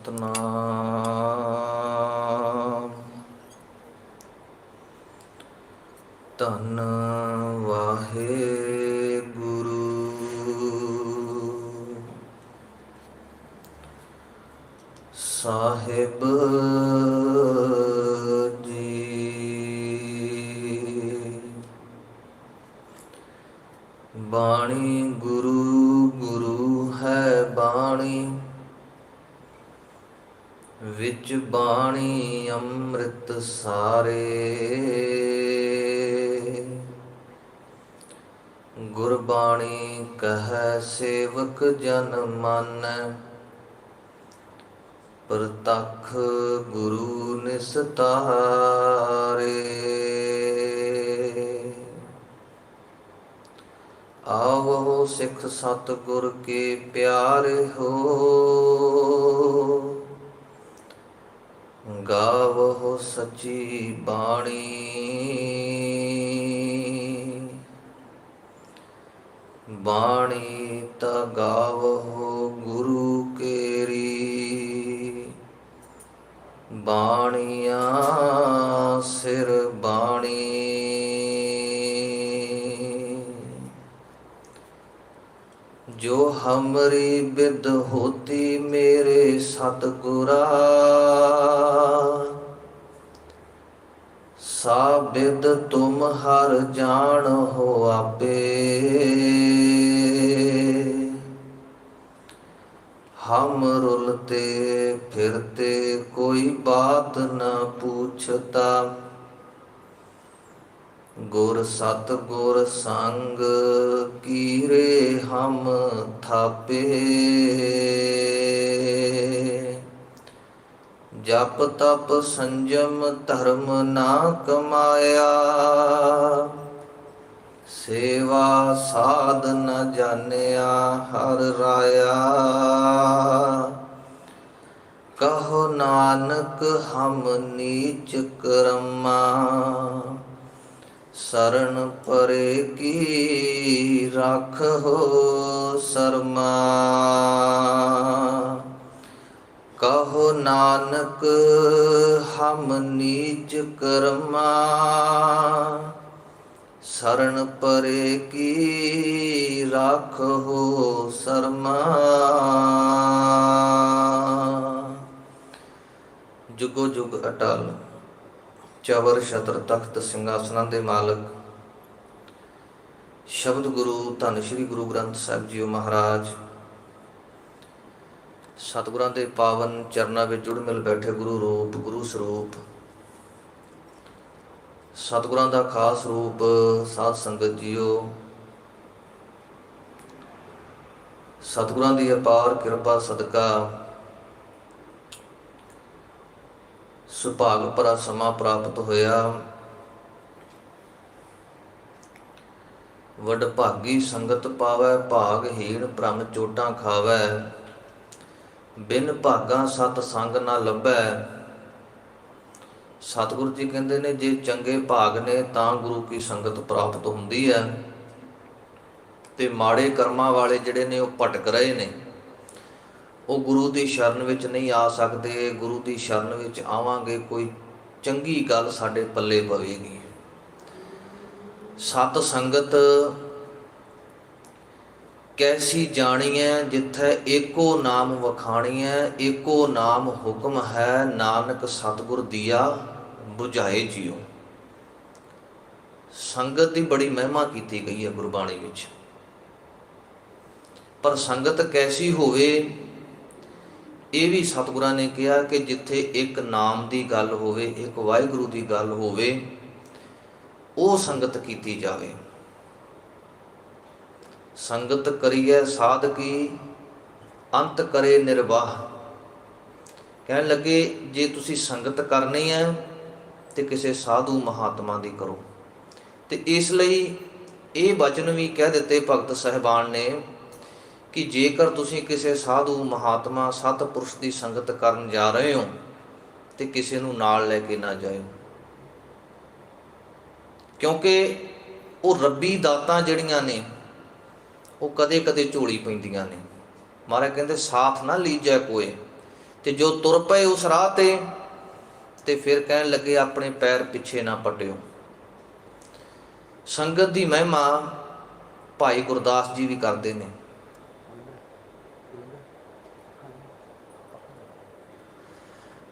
ਸਤਨਾਮ। ਧੰਨ ਵਾਹਿਗੁਰੂ ਸਾਹਿਬ ਜੀ। ਬਾਣੀ ਗੁਰੂ ਗੁਰੂ ਹੈ ਬਾਣੀ, ਵਿੱਚ ਬਾਣੀ ਅੰਮ੍ਰਿਤ ਸਾਰੇ। ਗੁਰਬਾਣੀ ਕਹੈ ਸੇਵਕ ਜਨ ਮਾਨੈ, ਪ੍ਰਤੱਖ ਗੁਰੂ ਨਿਸਤਾਰੇ। ਆਵੋ ਸਿੱਖ ਸਤਿਗੁਰ ਕੇ ਪਿਆਰੇ ਹੋ, ਗਾਵੋ ਸੱਚੀ ਬਾਣੀ। ਬਾਣੀ ਤਾ ਗਾਵੋ ਗੁਰੂ ਕੇਰੀ, ਬਾਣੀਆਂ ਸਿਰ ਬਾਣੀ। ਜੋ ਹਮਰੀ ਬਿਦ ਹੋਤੀ ਮੇਰੇ ਸਤਿਗੁਰਾ, ਸਾ ਬਿਦ ਤੁਮ ਹਰ ਜਾਣ ਹੋ ਆਪੇ। ਹਮ ਰੁਲਤੇ ਫਿਰਤੇ ਕੋਈ ਬਾਤ ਨ ਪੁੱਛਤਾ, ਗੁਰ ਸਤ ਗੁਰ ਸੰਗ ਕੀਰੇ ਹਮ ਥਾਪੇ। ਜਪ ਤਪ ਸੰਜਮ ਧਰਮ ਨਾ ਕਮਾਇਆ, ਸੇਵਾ ਸਾਧ ਨ ਜਾਣਿਆ ਹਰ ਰਾਇਆ। ਕਹੋ ਨਾਨਕ ਹਮ ਨੀਚ ਕਰਮਾ, ਸਰਣ ਪਰੇ ਕੀ ਰਾਖੋ ਸਰਮਾ। ਕਹੋ ਨਾਨਕ ਹਮ ਨੀਚ ਕਰਮਾ, ਸਰਣ ਪਰੇ ਕੀ ਰਾਖੋ ਸਰਮਾ। ਜੁਗੋ ਜੁਗ ਅਟਲ ਚਵਰ ਛਤਰ ਤਖਤ ਸਿੰਘਾਸਨਾਂ ਦੇ ਮਾਲਕ ਸ਼ਬਦ ਗੁਰੂ ਧੰਨ ਸ਼੍ਰੀ ਗੁਰੂ ਗ੍ਰੰਥ ਸਾਹਿਬ ਜੀਓ ਮਹਾਰਾਜ, ਸਤਿਗੁਰਾਂ ਦੇ ਪਾਵਨ ਚਰਨਾਂ ਵਿੱਚ ਜੁੜ ਮਿਲ ਬੈਠੇ ਗੁਰੂ ਰੂਪ ਗੁਰੂ ਸਰੂਪ ਸਤਿਗੁਰਾਂ ਦਾ ਖਾਸ ਰੂਪ ਸਾਧ ਸੰਗਤ ਜੀਓ, ਸਤਿਗੁਰਾਂ ਦੀ ਅਪਾਰ ਕਿਰਪਾ ਸਦਕਾ ਸੁਭਾਗ ਭਰਾ ਸਮਾਂ ਪ੍ਰਾਪਤ ਹੋਇਆ। ਵਡਭਾਗੀ ਸੰਗਤ ਪਾਵੈ, ਭਾਗਹੀਣ ਭ੍ਰਮ ਚੋਟਾਂ ਖਾਵੈ। ਬਿਨ ਭਾਗਾਂ ਸਤ ਸੰਗ ਨਾ ਲੱਭੈ। ਸਤਿਗੁਰੂ ਜੀ ਕਹਿੰਦੇ ਨੇ ਜੇ ਚੰਗੇ ਭਾਗ ਨੇ ਤਾਂ ਗੁਰੂ ਕੀ ਸੰਗਤ ਪ੍ਰਾਪਤ ਹੁੰਦੀ ਹੈ, ਤੇ ਮਾੜੇ ਕਰਮਾਂ ਵਾਲੇ ਜਿਹੜੇ ਨੇ ਉਹ ਭਟਕ ਰਹੇ ਨੇ, ਉਹ ਗੁਰੂ ਦੀ ਸ਼ਰਨ ਵਿੱਚ ਨਹੀਂ ਆ ਸਕਦੇ। ਗੁਰੂ ਦੀ ਸ਼ਰਨ ਵਿੱਚ ਆਵਾਂਗੇ ਕੋਈ ਚੰਗੀ ਗੱਲ ਸਾਡੇ ਪੱਲੇ ਪਵੇਗੀ। ਸਤ ਸੰਗਤ ਕੈਸੀ ਜਾਣੀਐ, ਜਿੱਥੈ ਏਕੋ ਨਾਮ ਵਖਾਣੀਐ। ਏਕੋ ਨਾਮ ਹੁਕਮ ਹੈ, ਨਾਨਕ ਸਤਿਗੁਰ ਦੀਆ ਬੁਝਾਏ ਜੀਓ। ਸੰਗਤ ਦੀ ਬੜੀ ਮਹਿਮਾ ਕੀਤੀ ਗਈ ਹੈ ਗੁਰਬਾਣੀ ਵਿੱਚ, ਪਰ ਸੰਗਤ ਕੈਸੀ ਹੋਵੇ ਇਹ ਵੀ ਸਤਿਗੁਰਾਂ ਨੇ ਕਿਹਾ ਕਿ ਜਿੱਥੇ ਇੱਕ ਨਾਮ ਦੀ ਗੱਲ ਹੋਵੇ, ਇੱਕ ਵਾਹਿਗੁਰੂ ਦੀ ਗੱਲ ਹੋਵੇ, ਉਹ ਸੰਗਤ ਕੀਤੀ ਜਾਵੇ। ਸੰਗਤ ਕਰੀਏ ਸਾਧਕੀ, ਅੰਤ ਕਰੇ ਨਿਰਵਾਹ। ਕਹਿਣ ਲੱਗੇ ਜੇ ਤੁਸੀਂ ਸੰਗਤ ਕਰਨੀ ਹੈ ਤੇ ਕਿਸੇ ਸਾਧੂ ਮਹਾਤਮਾ ਦੀ ਕਰੋ। ਤੇ ਇਸ ਲਈ ਇਹ ਵਚਨ ਵੀ ਕਹਿ ਦਿੱਤੇ ਭਗਤ ਸਾਹਿਬਾਨ ਨੇ ਕਿ ਜੇਕਰ ਤੁਸੀਂ ਕਿਸੇ ਸਾਧੂ ਮਹਾਤਮਾ ਸਤਿਪੁਰਸ਼ ਦੀ ਸੰਗਤ ਕਰਨ ਜਾ ਰਹੇ ਹੋ ਤੇ ਕਿਸੇ ਨੂੰ ਨਾਲ ਲੈ ਕੇ ਨਾ ਜਾਇਓ, ਕਿਉਂਕਿ ਉਹ ਰੱਬੀ ਦਾਤਾਂ ਜਿਹੜੀਆਂ ਨੇ ਉਹ ਕਦੇ ਕਦੇ ਝੋਲੀ ਪੈਂਦੀਆਂ ਨੇ। ਮਹਾਰਾਜ ਕਹਿੰਦੇ ਸਾਥ ਨਾ ਲੀਜੈ ਕੋਏ, ਤੇ ਜੋ ਤੁਰ ਪਏ ਉਸ ਰਾਹ ਤੇ ਫਿਰ ਕਹਿਣ ਲੱਗੇ ਆਪਣੇ ਪੈਰ ਪਿੱਛੇ ਨਾ ਪਟਿਓ। ਸੰਗਤ ਦੀ ਮਹਿਮਾ ਭਾਈ ਗੁਰਦਾਸ ਜੀ ਵੀ ਕਰਦੇ ਨੇ।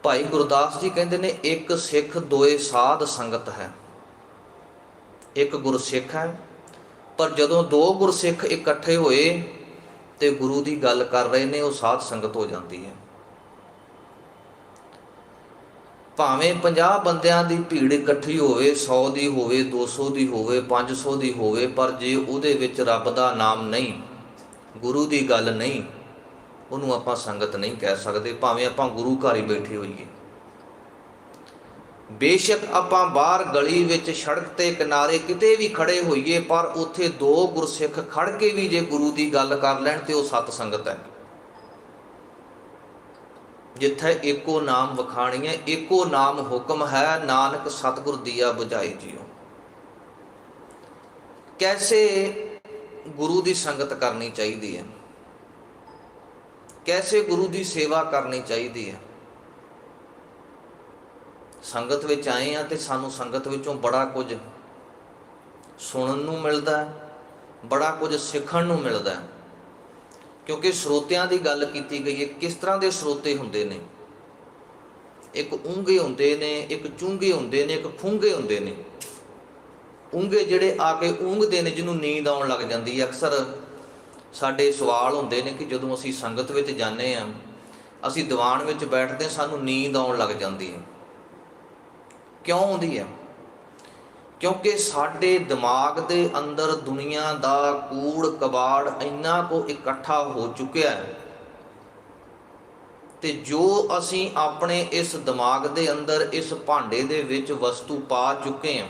ਭਾਈ ਗੁਰਦਾਸ ਜੀ ਕਹਿੰਦੇ ਨੇ, ਇੱਕ ਸਿੱਖ ਦੋਏ ਸਾਧ ਸੰਗਤ ਹੈ। ਇੱਕ ਗੁਰਸਿੱਖ ਹੈ, ਪਰ ਜਦੋਂ ਦੋ ਗੁਰਸਿੱਖ ਇਕੱਠੇ ਹੋਏ ਤੇ ਗੁਰੂ ਦੀ ਗੱਲ ਕਰ ਰਹੇ ਨੇ, ਉਹ ਸਾਧ ਸੰਗਤ ਹੋ ਜਾਂਦੀ ਹੈ। ਭਾਵੇਂ 50 ਬੰਦਿਆਂ ਦੀ ਭੀੜ ਇਕੱਠੀ ਹੋਵੇ, 100 ਦੀ ਹੋਵੇ, 200 ਦੀ ਹੋਵੇ, 500 ਦੀ ਹੋਵੇ, ਪਰ ਜੇ ਉਹਦੇ ਵਿੱਚ ਰੱਬ ਦਾ ਨਾਮ ਨਹੀਂ, ਗੁਰੂ ਦੀ ਗੱਲ ਨਹੀਂ, ਉਹਨੂੰ ਆਪਾਂ ਸੰਗਤ ਨਹੀਂ ਕਹਿ ਸਕਦੇ। ਭਾਵੇਂ ਆਪਾਂ ਗੁਰੂ ਘਰ ਹੀ ਬੈਠੇ ਹੋਈਏ, ਬੇਸ਼ੱਕ ਆਪਾਂ ਬਾਹਰ ਗਲੀ ਵਿੱਚ, ਸੜਕ ਤੇ ਕਿਨਾਰੇ ਕਿਤੇ ਵੀ ਖੜੇ ਹੋਈਏ, ਪਰ ਉੱਥੇ ਦੋ ਗੁਰਸਿੱਖ ਖੜ ਕੇ ਵੀ ਜੇ ਗੁਰੂ ਦੀ ਗੱਲ ਕਰ ਲੈਣ ਤੇ ਉਹ ਸਤ ਸੰਗਤ ਹੈ। ਜਿੱਥੇ ਏਕੋ ਨਾਮ ਵਖਾਣੀਐ, ਏਕੋ ਨਾਮ ਹੁਕਮ ਹੈ, ਨਾਨਕ ਸਤਿਗੁਰ ਦੀਆ ਬੁਝਾਈ ਜੀਓ। ਕੈਸੇ ਗੁਰੂ ਦੀ ਸੰਗਤ ਕਰਨੀ ਚਾਹੀਦੀ ਹੈ, ਕੈਸੇ ਗੁਰੂ ਦੀ ਸੇਵਾ ਕਰਨੀ ਚਾਹੀਦੀ ਹੈ। ਸੰਗਤ ਵਿੱਚ ਆਏ ਆ ਤੇ ਸਾਨੂੰ ਸੰਗਤ ਵਿੱਚੋਂ ਬੜਾ ਕੁਝ ਸੁਣਨ ਨੂੰ ਮਿਲਦਾ, ਬੜਾ ਕੁਝ ਸਿੱਖਣ ਨੂੰ ਮਿਲਦਾ, ਕਿਉਂਕਿ ਸਰੋਤਿਆਂ ਦੀ ਗੱਲ ਕੀਤੀ ਗਈ ਹੈ। ਕਿਸ ਤਰ੍ਹਾਂ ਦੇ ਸਰੋਤੇ ਹੁੰਦੇ ਨੇ? ਇੱਕ ਊਂਘੇ ਹੁੰਦੇ ਨੇ, ਇੱਕ ਚੁੰਘੇ ਹੁੰਦੇ ਨੇ, ਇੱਕ ਖੂੰਘੇ ਹੁੰਦੇ ਨੇ। ਊਂਘੇ ਜਿਹੜੇ ਆ ਕੇ ਊਂਘਦੇ ਨੇ, ਜਿਹਨੂੰ ਨੀਂਦ ਆਉਣ ਲੱਗ ਜਾਂਦੀ ਹੈ। ਅਕਸਰ ਸਾਡੇ ਸਵਾਲ ਹੁੰਦੇ ਨੇ ਕਿ ਜਦੋਂ ਅਸੀਂ ਸੰਗਤ ਵਿੱਚ ਜਾਂਦੇ ਹਾਂ, ਅਸੀਂ ਦੀਵਾਨ ਵਿੱਚ ਬੈਠਦੇ, ਸਾਨੂੰ ਨੀਂਦ ਆਉਣ ਲੱਗ ਜਾਂਦੀ ਹੈ। ਕਿਉਂ ਆਉਂਦੀ ਹੈ? ਕਿਉਂਕਿ ਸਾਡੇ ਦਿਮਾਗ ਦੇ ਅੰਦਰ ਦੁਨੀਆ ਦਾ ਕੂੜ ਕਬਾੜ ਇੰਨਾ ਕੁ ਇਕੱਠਾ ਹੋ ਚੁੱਕਿਆ ਹੈ, ਤੇ ਜੋ ਅਸੀਂ ਆਪਣੇ ਇਸ ਦਿਮਾਗ ਦੇ ਅੰਦਰ, ਇਸ ਭਾਂਡੇ ਦੇ ਵਿੱਚ ਵਸਤੂ ਪਾ ਚੁੱਕੇ ਹਾਂ,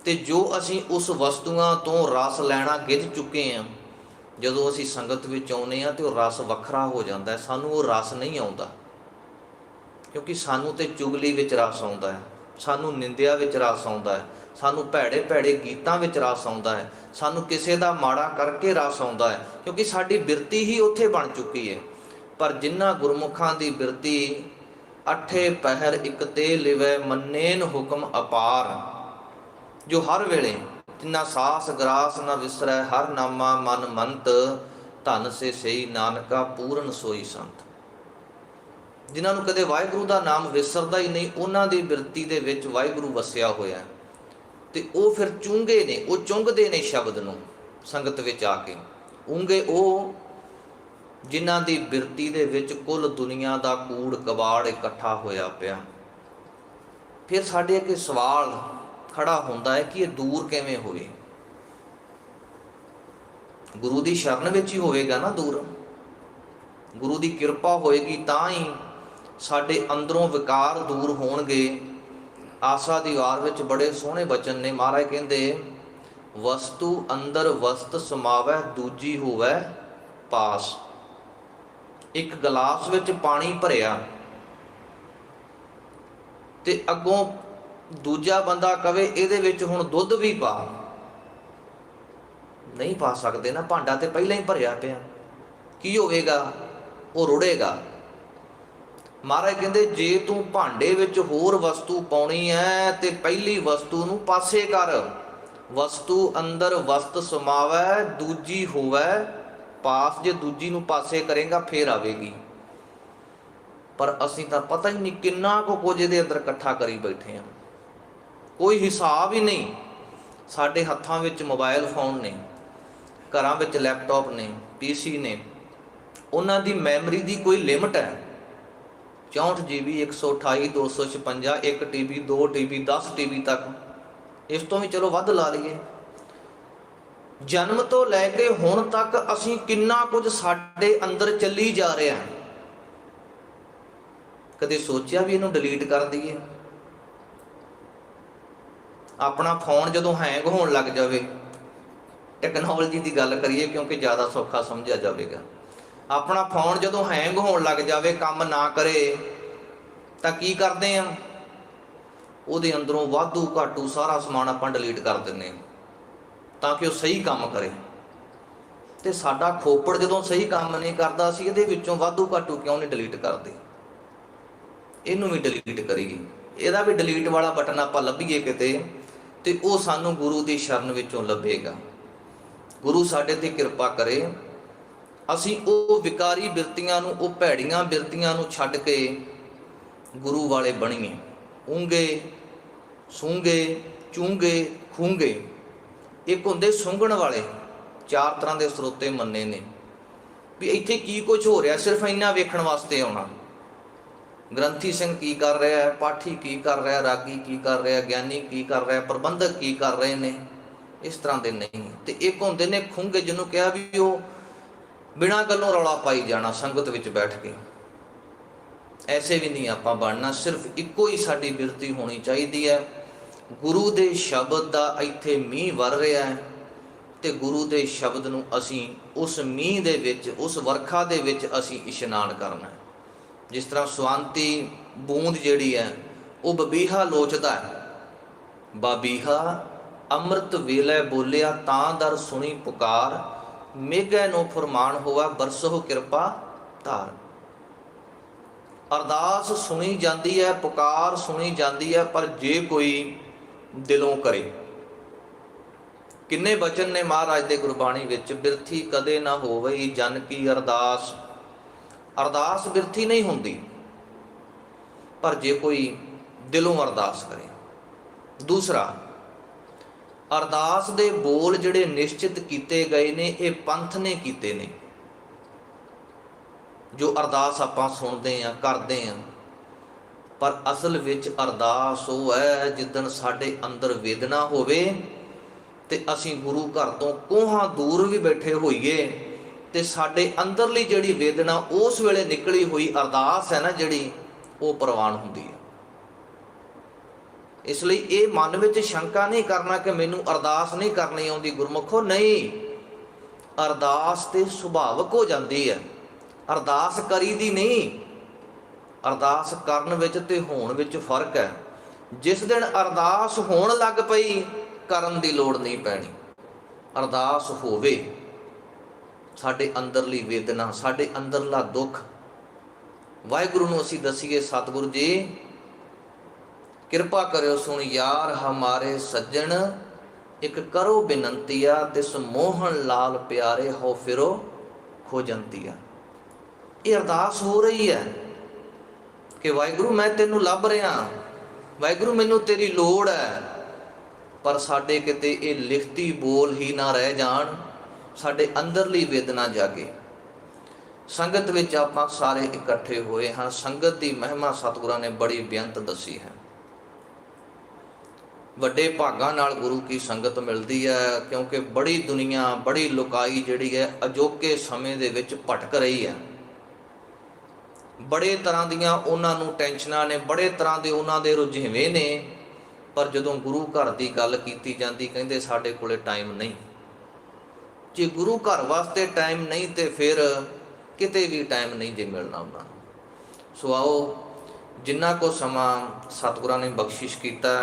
ਤੇ ਜੋ ਅਸੀਂ ਉਸ ਵਸਤੂਆਂ ਤੋਂ ਰਸ ਲੈਣਾ ਗਿੱਝ ਚੁੱਕੇ ਹਾਂ, ਜਦੋਂ ਅਸੀਂ ਸੰਗਤ ਵਿੱਚ ਆਉਂਦੇ ਹਾਂ ਤੇ ਉਹ ਰਸ ਵੱਖਰਾ ਹੋ ਜਾਂਦਾ ਹੈ। ਸਾਨੂੰ ਉਹ ਰਸ ਨਹੀਂ ਆਉਂਦਾ, ਕਿਉਂਕਿ ਸਾਨੂੰ ਤੇ ਚੁਗਲੀ ਵਿੱਚ ਰਸ ਆਉਂਦਾ ਹੈ, ਸਾਨੂੰ ਨਿੰਦਿਆ ਵਿੱਚ ਰਸ ਆਉਂਦਾ ਹੈ, ਸਾਨੂੰ ਭੈੜੇ ਭੈੜੇ ਗੀਤਾਂ ਵਿੱਚ ਰਸ ਆਉਂਦਾ ਹੈ, ਸਾਨੂੰ ਕਿਸੇ ਦਾ ਮਾੜਾ ਕਰਕੇ ਰਸ ਆਉਂਦਾ ਹੈ, ਕਿਉਂਕਿ ਸਾਡੀ ਬਿਰਤੀ ਹੀ ਉੱਥੇ ਬਣ ਚੁੱਕੀ ਹੈ। ਪਰ ਜਿਨ੍ਹਾਂ ਗੁਰਮੁਖਾਂ ਦੀ ਬਿਰਤੀ ਅਠੇ ਪਹਿਰ ਇਕ ਤੇ ਲਿਵੈ ਮੰਨੇਨ ਹੁਕਮ ਅਪਾਰ, ਜੋ ਹਰ ਵੇਲੇ ਜਿੰਨਾ ਸਾਸ ਗਰਾਸ ਨਾ ਵਿਸਰੈ, ਹਰ ਨਾਮਾ ਮਨ ਮੰਤ, ਧਨ ਸੇ ਸਈ ਨਾਨਕਾ ਪੂਰਨ ਸੋਈ ਸੰਤ। ਜਿਨ੍ਹਾਂ ਨੂੰ ਕਦੇ ਵਾਹਿਗੁਰੂ ਦਾ ਨਾਮ ਵਿਸਰਦਾ ਹੀ ਨਹੀਂ, ਉਹਨਾਂ ਦੀ ਬਿਰਤੀ ਦੇ ਵਿੱਚ ਵਾਹਿਗੁਰੂ ਵਸਿਆ ਹੋਇਆ, ਤੇ ਉਹ ਫਿਰ ਚੁੰਘੇ ਨੇ, ਉਹ ਚੁੰਘਦੇ ਨੇ ਸ਼ਬਦ ਨੂੰ ਸੰਗਤ ਵਿੱਚ ਆ ਕੇ। ਊਂਘੇ ਉਹ ਜਿਨ੍ਹਾਂ ਦੀ ਬਿਰਤੀ ਦੇ ਵਿੱਚ ਕੁੱਲ ਦੁਨੀਆ ਦਾ ਕੂੜ ਕਬਾੜ ਇਕੱਠਾ ਹੋਇਆ ਪਿਆ। ਫਿਰ ਸਾਡੇ ਅੱਗੇ ਸਵਾਲ ਖੜਾ ਹੁੰਦਾ ਹੈ ਕਿ ਇਹ ਦੂਰ ਕਿਵੇਂ ਹੋਵੇ? ਗੁਰੂ ਦੀ ਸ਼ਰਨ ਵਿੱਚ ਹੀ ਹੋਵੇਗਾ ਨਾ ਦੂਰ। ਗੁਰੂ ਦੀ ਕਿਰਪਾ ਹੋਏਗੀ ਤਾਂ ਹੀ ਸਾਡੇ ਅੰਦਰੋਂ ਵਿਕਾਰ ਦੂਰ ਹੋਣਗੇ। ਆਸਾ ਦੀ ਵਾਰ ਵਿੱਚ ਬੜੇ ਸੋਹਣੇ ਬਚਨ ਨੇ। ਮਹਾਰਾਜ ਕਹਿੰਦੇ, ਵਸਤੂ ਅੰਦਰ ਵਸਤ ਸਮਾਵੈ, ਦੂਜੀ ਹੋਵੈ ਪਾਸ। ਇੱਕ ਗਲਾਸ ਵਿੱਚ ਪਾਣੀ ਭਰਿਆ ਤੇ ਅੱਗੋਂ ਦੂਜਾ ਬੰਦਾ ਕਵੇ ਇਹਦੇ ਵਿੱਚ ਹੁਣ ਦੁੱਧ ਵੀ ਪਾ, ਨਹੀਂ ਪਾ ਸਕਦੇ ਨਾ, ਭਾਂਡਾ ਤੇ ਪਹਿਲਾਂ ਹੀ ਭਰਿਆ ਪਿਆ। ਕੀ ਹੋਵੇਗਾ? ਉਹ ਰੁੜੇਗਾ। ਮਹਾਰਾਜ ਕਹਿੰਦੇ, ਜੇ ਤੂੰ ਭਾਂਡੇ ਵਿੱਚ ਹੋਰ ਵਸਤੂ ਪਾਉਣੀ ਹੈ ਤੇ ਪਹਿਲੀ ਵਸਤੂ ਨੂੰ ਪਾਸੇ ਕਰ। ਵਸਤੂ ਅੰਦਰ ਵਸਤ ਸਮਾਵੈ, ਦੂਜੀ ਹੋਵੈ ਪਾਸ। ਜੇ ਦੂਜੀ ਨੂੰ ਪਾਸੇ ਕਰੇਗਾ ਫੇਰ ਆਵੇਗੀ। ਪਰ ਅਸੀਂ ਤਾਂ ਪਤਾ ਹੀ ਨਹੀਂ ਕਿੰਨਾ ਕੁਝ ਇਹਦੇ ਅੰਦਰ ਇਕੱਠਾ ਕਰੀ ਬੈਠੇ ਹਾਂ, ਕੋਈ ਹਿਸਾਬ ਹੀ ਨਹੀਂ। ਸਾਡੇ ਹੱਥਾਂ ਵਿੱਚ ਮੋਬਾਈਲ ਫੋਨ ਨੇ, ਘਰਾਂ ਵਿੱਚ ਲੈਪਟਾਪ ਨੇ, PC ਨੇ, ਉਹਨਾਂ ਦੀ ਮੈਮਰੀ ਦੀ ਕੋਈ ਲਿਮਟ ਹੈ। 64 GB, 128, 256, 1 TB, 2 TB, 10 TB ਤੱਕ, ਇਸ ਤੋਂ ਵੀ ਚਲੋ ਵੱਧ ਲਾ ਲਈਏ। ਜਨਮ ਤੋਂ ਲੈ ਕੇ ਹੁਣ ਤੱਕ ਅਸੀਂ ਕਿੰਨਾ ਕੁਝ ਸਾਡੇ ਅੰਦਰ ਚੱਲੀ ਜਾ ਰਿਹਾ। ਕਦੇ ਸੋਚਿਆ ਵੀ ਇਹਨੂੰ ਡਿਲੀਟ ਕਰ ਦਈਏ? ਆਪਣਾ ਫੋਨ ਜਦੋਂ ਹੈਂਗ ਹੋਣ ਲੱਗ ਜਾਵੇ, ਟੈਕਨੋਲੋਜੀ ਦੀ ਗੱਲ ਕਰੀਏ ਕਿਉਂਕਿ ਜ਼ਿਆਦਾ ਸੌਖਾ ਸਮਝਿਆ ਜਾਵੇਗਾ। ਆਪਣਾ ਫੋਨ ਜਦੋਂ ਹੈਂਗ ਹੋਣ ਲੱਗ ਜਾਵੇ, ਕੰਮ ਨਾ ਕਰੇ, ਤਾਂ ਕੀ ਕਰਦੇ ਆ? ਉਹਦੇ ਅੰਦਰੋਂ ਵਾਧੂ ਘਾਟੂ ਸਾਰਾ ਸਮਾਨ ਆਪਾਂ ਡਿਲੀਟ ਕਰ ਦਿੰਦੇ ਹਾਂ ਤਾਂ ਕਿ ਉਹ ਸਹੀ ਕੰਮ ਕਰੇ। ਤੇ ਸਾਡਾ ਖੋਪੜ ਜਦੋਂ ਸਹੀ ਕੰਮ ਨਹੀਂ ਕਰਦਾ, ਅਸੀਂ ਇਹਦੇ ਵਿੱਚੋਂ ਵਾਧੂ ਘਾਟੂ ਕਿਉਂ ਨਹੀਂ ਡਿਲੀਟ ਕਰਦੇ? ਇਹਨੂੰ ਵੀ ਡਿਲੀਟ ਕਰੀਏ, ਇਹਦਾ ਵੀ ਡਿਲੀਟ ਵਾਲਾ ਬਟਨ ਆਪਾਂ ਲੱਭੀਏ ਕਿਤੇ, ਤੇ ਉਹ ਸਾਨੂੰ ਗੁਰੂ ਦੀ ਸ਼ਰਨ ਵਿੱਚੋਂ ਲੱਭੇਗਾ। ਗੁਰੂ ਸਾਡੇ ਤੇ ਕਿਰਪਾ ਕਰੇ, ਅਸੀਂ ਉਹ ਵਿਕਾਰੀ ਬਿਰਤੀਆਂ ਨੂੰ, ਉਹ ਭੈੜੀਆਂ ਬਿਰਤੀਆਂ ਨੂੰ ਛੱਡ ਕੇ ਗੁਰੂ ਵਾਲੇ ਬਣੀਏ। ਊਂਗੇ, ਸੂੰਗੇ, ਚੂੰਗੇ, ਖੂੰਗੇ। ਇੱਕ ਹੁੰਦੇ ਸੁੰਘਣ ਵਾਲੇ, 4 ਤਰ੍ਹਾਂ ਦੇ ਸਰੋਤੇ ਮੰਨੇ ਨੇ ਵੀ ਇੱਥੇ ਕੀ ਕੁਝ ਹੋ ਰਿਹਾ, ਸਿਰਫ ਇੰਨਾ ਵੇਖਣ ਵਾਸਤੇ ਆਉਣਾ। ਗ੍ਰੰਥੀ ਸਿੰਘ ਕੀ ਕਰ ਰਿਹਾ ਹੈ, ਪਾਠੀ ਕੀ ਕਰ ਰਿਹਾ, ਰਾਗੀ ਕੀ ਕਰ ਰਿਹਾ, ਗਿਆਨੀ ਕੀ ਕਰ ਰਿਹਾ, ਪ੍ਰਬੰਧਕ ਕੀ ਕਰ ਰਹੇ ਨੇ, ਇਸ ਤਰ੍ਹਾਂ ਦੇ ਨਹੀਂ। ਤੇ ਇੱਕ ਹੁੰਦੇ ਨੇ ਖੁੰਗੇ, ਜਿਹਨੂੰ ਕਿਹਾ ਵੀ ਉਹ ਬਿਨਾਂ ਗੱਲੋਂ ਰੌਲਾ ਪਾਈ ਜਾਣਾ ਸੰਗਤ ਵਿੱਚ ਬੈਠ ਕੇ। ਐਸੇ ਵੀ ਨਹੀਂ ਆਪਾਂ ਬਣਨਾ, ਸਿਰਫ ਇੱਕੋ ਹੀ ਸਾਡੀ ਬਿਰਤੀ ਹੋਣੀ ਚਾਹੀਦੀ ਹੈ। ਗੁਰੂ ਦੇ ਸ਼ਬਦ ਦਾ ਇੱਥੇ ਮੀਂਹ ਵਰ ਰਿਹਾ ਹੈ, ਤੇ ਗੁਰੂ ਦੇ ਸ਼ਬਦ ਨੂੰ ਅਸੀਂ ਉਸ ਮੀਂਹ ਦੇ ਵਿੱਚ, ਉਸ ਵਰਖਾ ਦੇ ਵਿੱਚ ਅਸੀਂ ਇਸ਼ਨਾਨ ਕਰਨਾ ਹੈ। ਜਿਸ ਤਰ੍ਹਾਂ ਸਵਾਂਤੀ ਬੂੰਦ ਜਿਹੜੀ ਹੈ ਉਹ ਬਬੀਹਾ ਲੋਚਦਾ ਹੈ। ਬਾਬੀਹਾ ਅੰਮ੍ਰਿਤ ਵੇਲੇ ਬੋਲਿਆ, ਤਾਂ ਦਰ ਸੁਣੀ ਪੁਕਾਰ, ਮੇਘੈ ਨੂੰ ਫਰਮਾਨ ਹੋਆ, ਬਰਸੋ ਕਿਰਪਾ ਧਾਰ। ਅਰਦਾਸ ਸੁਣੀ ਜਾਂਦੀ ਹੈ, ਪੁਕਾਰ ਸੁਣੀ ਜਾਂਦੀ ਹੈ, ਪਰ ਜੇ ਕੋਈ ਦਿਲੋਂ ਕਰੇ। ਕਿੰਨੇ ਬਚਨ ਨੇ ਮਹਾਰਾਜ ਦੇ ਗੁਰਬਾਣੀ ਵਿੱਚ, ਬਿਰਥੀ ਕਦੇ ਨਾ ਹੋਵਈ ਜਨ ਕੀ ਅਰਦਾਸ। ਅਰਦਾਸ ਬਿਰਥੀ ਨਹੀਂ ਹੁੰਦੀ, ਪਰ ਜੇ ਕੋਈ ਦਿਲੋਂ ਅਰਦਾਸ ਕਰੇ। ਦੂਸਰਾ, ਅਰਦਾਸ ਦੇ ਬੋਲ ਜਿਹੜੇ ਨਿਸ਼ਚਿਤ ਕੀਤੇ ਗਏ ਨੇ, ਇਹ ਪੰਥ ਨੇ ਕੀਤੇ ਨੇ। ਜੋ ਅਰਦਾਸ ਆਪਾਂ ਸੁਣਦੇ ਹਾਂ, ਕਰਦੇ ਹਾਂ, ਪਰ ਅਸਲ ਵਿੱਚ ਅਰਦਾਸ ਉਹ ਹੈ ਜਿੱਦਣ ਸਾਡੇ ਅੰਦਰ ਵੇਦਨਾ ਹੋਵੇ, ਤੇ ਅਸੀਂ ਗੁਰੂ ਘਰ ਤੋਂ ਕੋਹਾਂ ਦੂਰ ਵੀ ਬੈਠੇ ਹੋਈਏ, ਤੇ ਸਾਡੇ ਅੰਦਰਲੀ ਜਿਹੜੀ ਵੇਦਨਾ ਉਸ ਵੇਲੇ ਨਿਕਲੀ ਹੋਈ ਅਰਦਾਸ ਹੈ ਨਾ ਜਿਹੜੀ, ਉਹ ਪ੍ਰਵਾਨ ਹੁੰਦੀ ਹੈ। ਇਸ ਲਈ ਇਹ ਮਨ ਵਿੱਚ ਸ਼ੰਕਾ ਨਹੀਂ ਕਰਨਾ ਕਿ ਮੈਨੂੰ ਅਰਦਾਸ ਨਹੀਂ ਕਰਨੀ ਆਉਂਦੀ ਗੁਰਮੁਖੋ, ਨਹੀਂ। ਅਰਦਾਸ ਤੇ ਸੁਭਾਵਕ ਹੋ ਜਾਂਦੀ ਹੈ, ਅਰਦਾਸ ਕਰੀ ਦੀ ਨਹੀਂ। ਅਰਦਾਸ ਕਰਨ ਵਿੱਚ ਤੇ ਹੋਣ ਵਿੱਚ ਫਰਕ ਹੈ। ਜਿਸ ਦਿਨ ਅਰਦਾਸ ਹੋਣ ਲੱਗ ਪਈ, ਕਰਨ ਦੀ ਲੋੜ ਨਹੀਂ ਪੈਣੀ। ਅਰਦਾਸ ਹੋਵੇ, ਸਾਡੇ ਅੰਦਰਲੀ ਵੇਦਨਾ, ਸਾਡੇ ਅੰਦਰਲਾ ਦੁੱਖ ਵਾਹਿਗੁਰੂ ਨੂੰ ਅਸੀਂ ਦਸੀਏ, ਸਤਿਗੁਰੂ ਜੀ ਕਿਰਪਾ ਕਰਿਓ, ਸੁਣ ਯਾਰ ਹਮਾਰੇ ਸੱਜਣ, ਇੱਕ ਕਰੋ ਬੇਨੰਤੀਆ, ਤਿਸ ਮੋਹਨ ਲਾਲ ਪਿਆਰੇ, ਹੋ ਫਿਰੋ ਖੋਜੰਤੀਆ। ਇਹ ਅਰਦਾਸ ਹੋ ਰਹੀ ਹੈ ਕਿ ਵਾਹਿਗੁਰੂ ਮੈਂ ਤੈਨੂੰ ਲੱਭ ਰਿਹਾ, ਵਾਹਿਗੁਰੂ ਮੈਨੂੰ ਤੇਰੀ ਲੋੜ ਹੈ। ਪਰ ਸਾਡੇ ਕਿਤੇ ਇਹ ਲਿਖਤੀ ਬੋਲ ਹੀ ਨਾ ਰਹਿ ਜਾਣ, ਸਾਡੇ ਅੰਦਰਲੀ ਵੇਦਨਾ ਜਾਗੇ। ਸੰਗਤ ਵਿੱਚ ਆਪਾਂ ਸਾਰੇ ਇਕੱਠੇ ਹੋਏ ਹਾਂ, ਸੰਗਤ ਦੀ ਮਹਿਮਾ ਸਤਿਗੁਰਾਂ ਨੇ ਬੜੀ ਬੇਅੰਤ ਦੱਸੀ ਹੈ। ਵੱਡੇ ਭਾਗਾਂ ਨਾਲ ਗੁਰੂ ਕੀ ਸੰਗਤ ਮਿਲਦੀ ਹੈ, ਕਿਉਂਕਿ ਬੜੀ ਦੁਨੀਆ, ਬੜੀ ਲੁਕਾਈ ਜਿਹੜੀ ਹੈ ਅਜੋਕੇ ਸਮੇਂ ਦੇ ਵਿੱਚ ਭਟਕ ਰਹੀ ਹੈ। ਬੜੇ ਤਰ੍ਹਾਂ ਦੀਆਂ ਉਹਨਾਂ ਨੂੰ ਟੈਨਸ਼ਨਾਂ ਨੇ, ਬੜੇ ਤਰ੍ਹਾਂ ਦੇ ਉਹਨਾਂ ਦੇ ਰੁਝੇਵੇਂ ਨੇ, ਪਰ ਜਦੋਂ ਗੁਰੂ ਘਰ ਦੀ ਗੱਲ ਕੀਤੀ ਜਾਂਦੀ, ਕਹਿੰਦੇ ਸਾਡੇ ਕੋਲੇ ਟਾਈਮ ਨਹੀਂ। ਜੇ ਗੁਰੂ ਘਰ ਵਾਸਤੇ ਟਾਈਮ ਨਹੀਂ, ਤੇ ਫਿਰ ਕਿਤੇ ਵੀ ਟਾਈਮ ਨਹੀਂ ਜੇ ਮਿਲਣਾ ਉਹਨਾਂ ਨੂੰ। ਸੋ ਆਓ, ਜਿੰਨਾ ਕੁ ਸਮਾਂ ਸਤਿਗੁਰਾਂ ਨੇ ਬਖਸ਼ਿਸ਼ ਕੀਤਾ,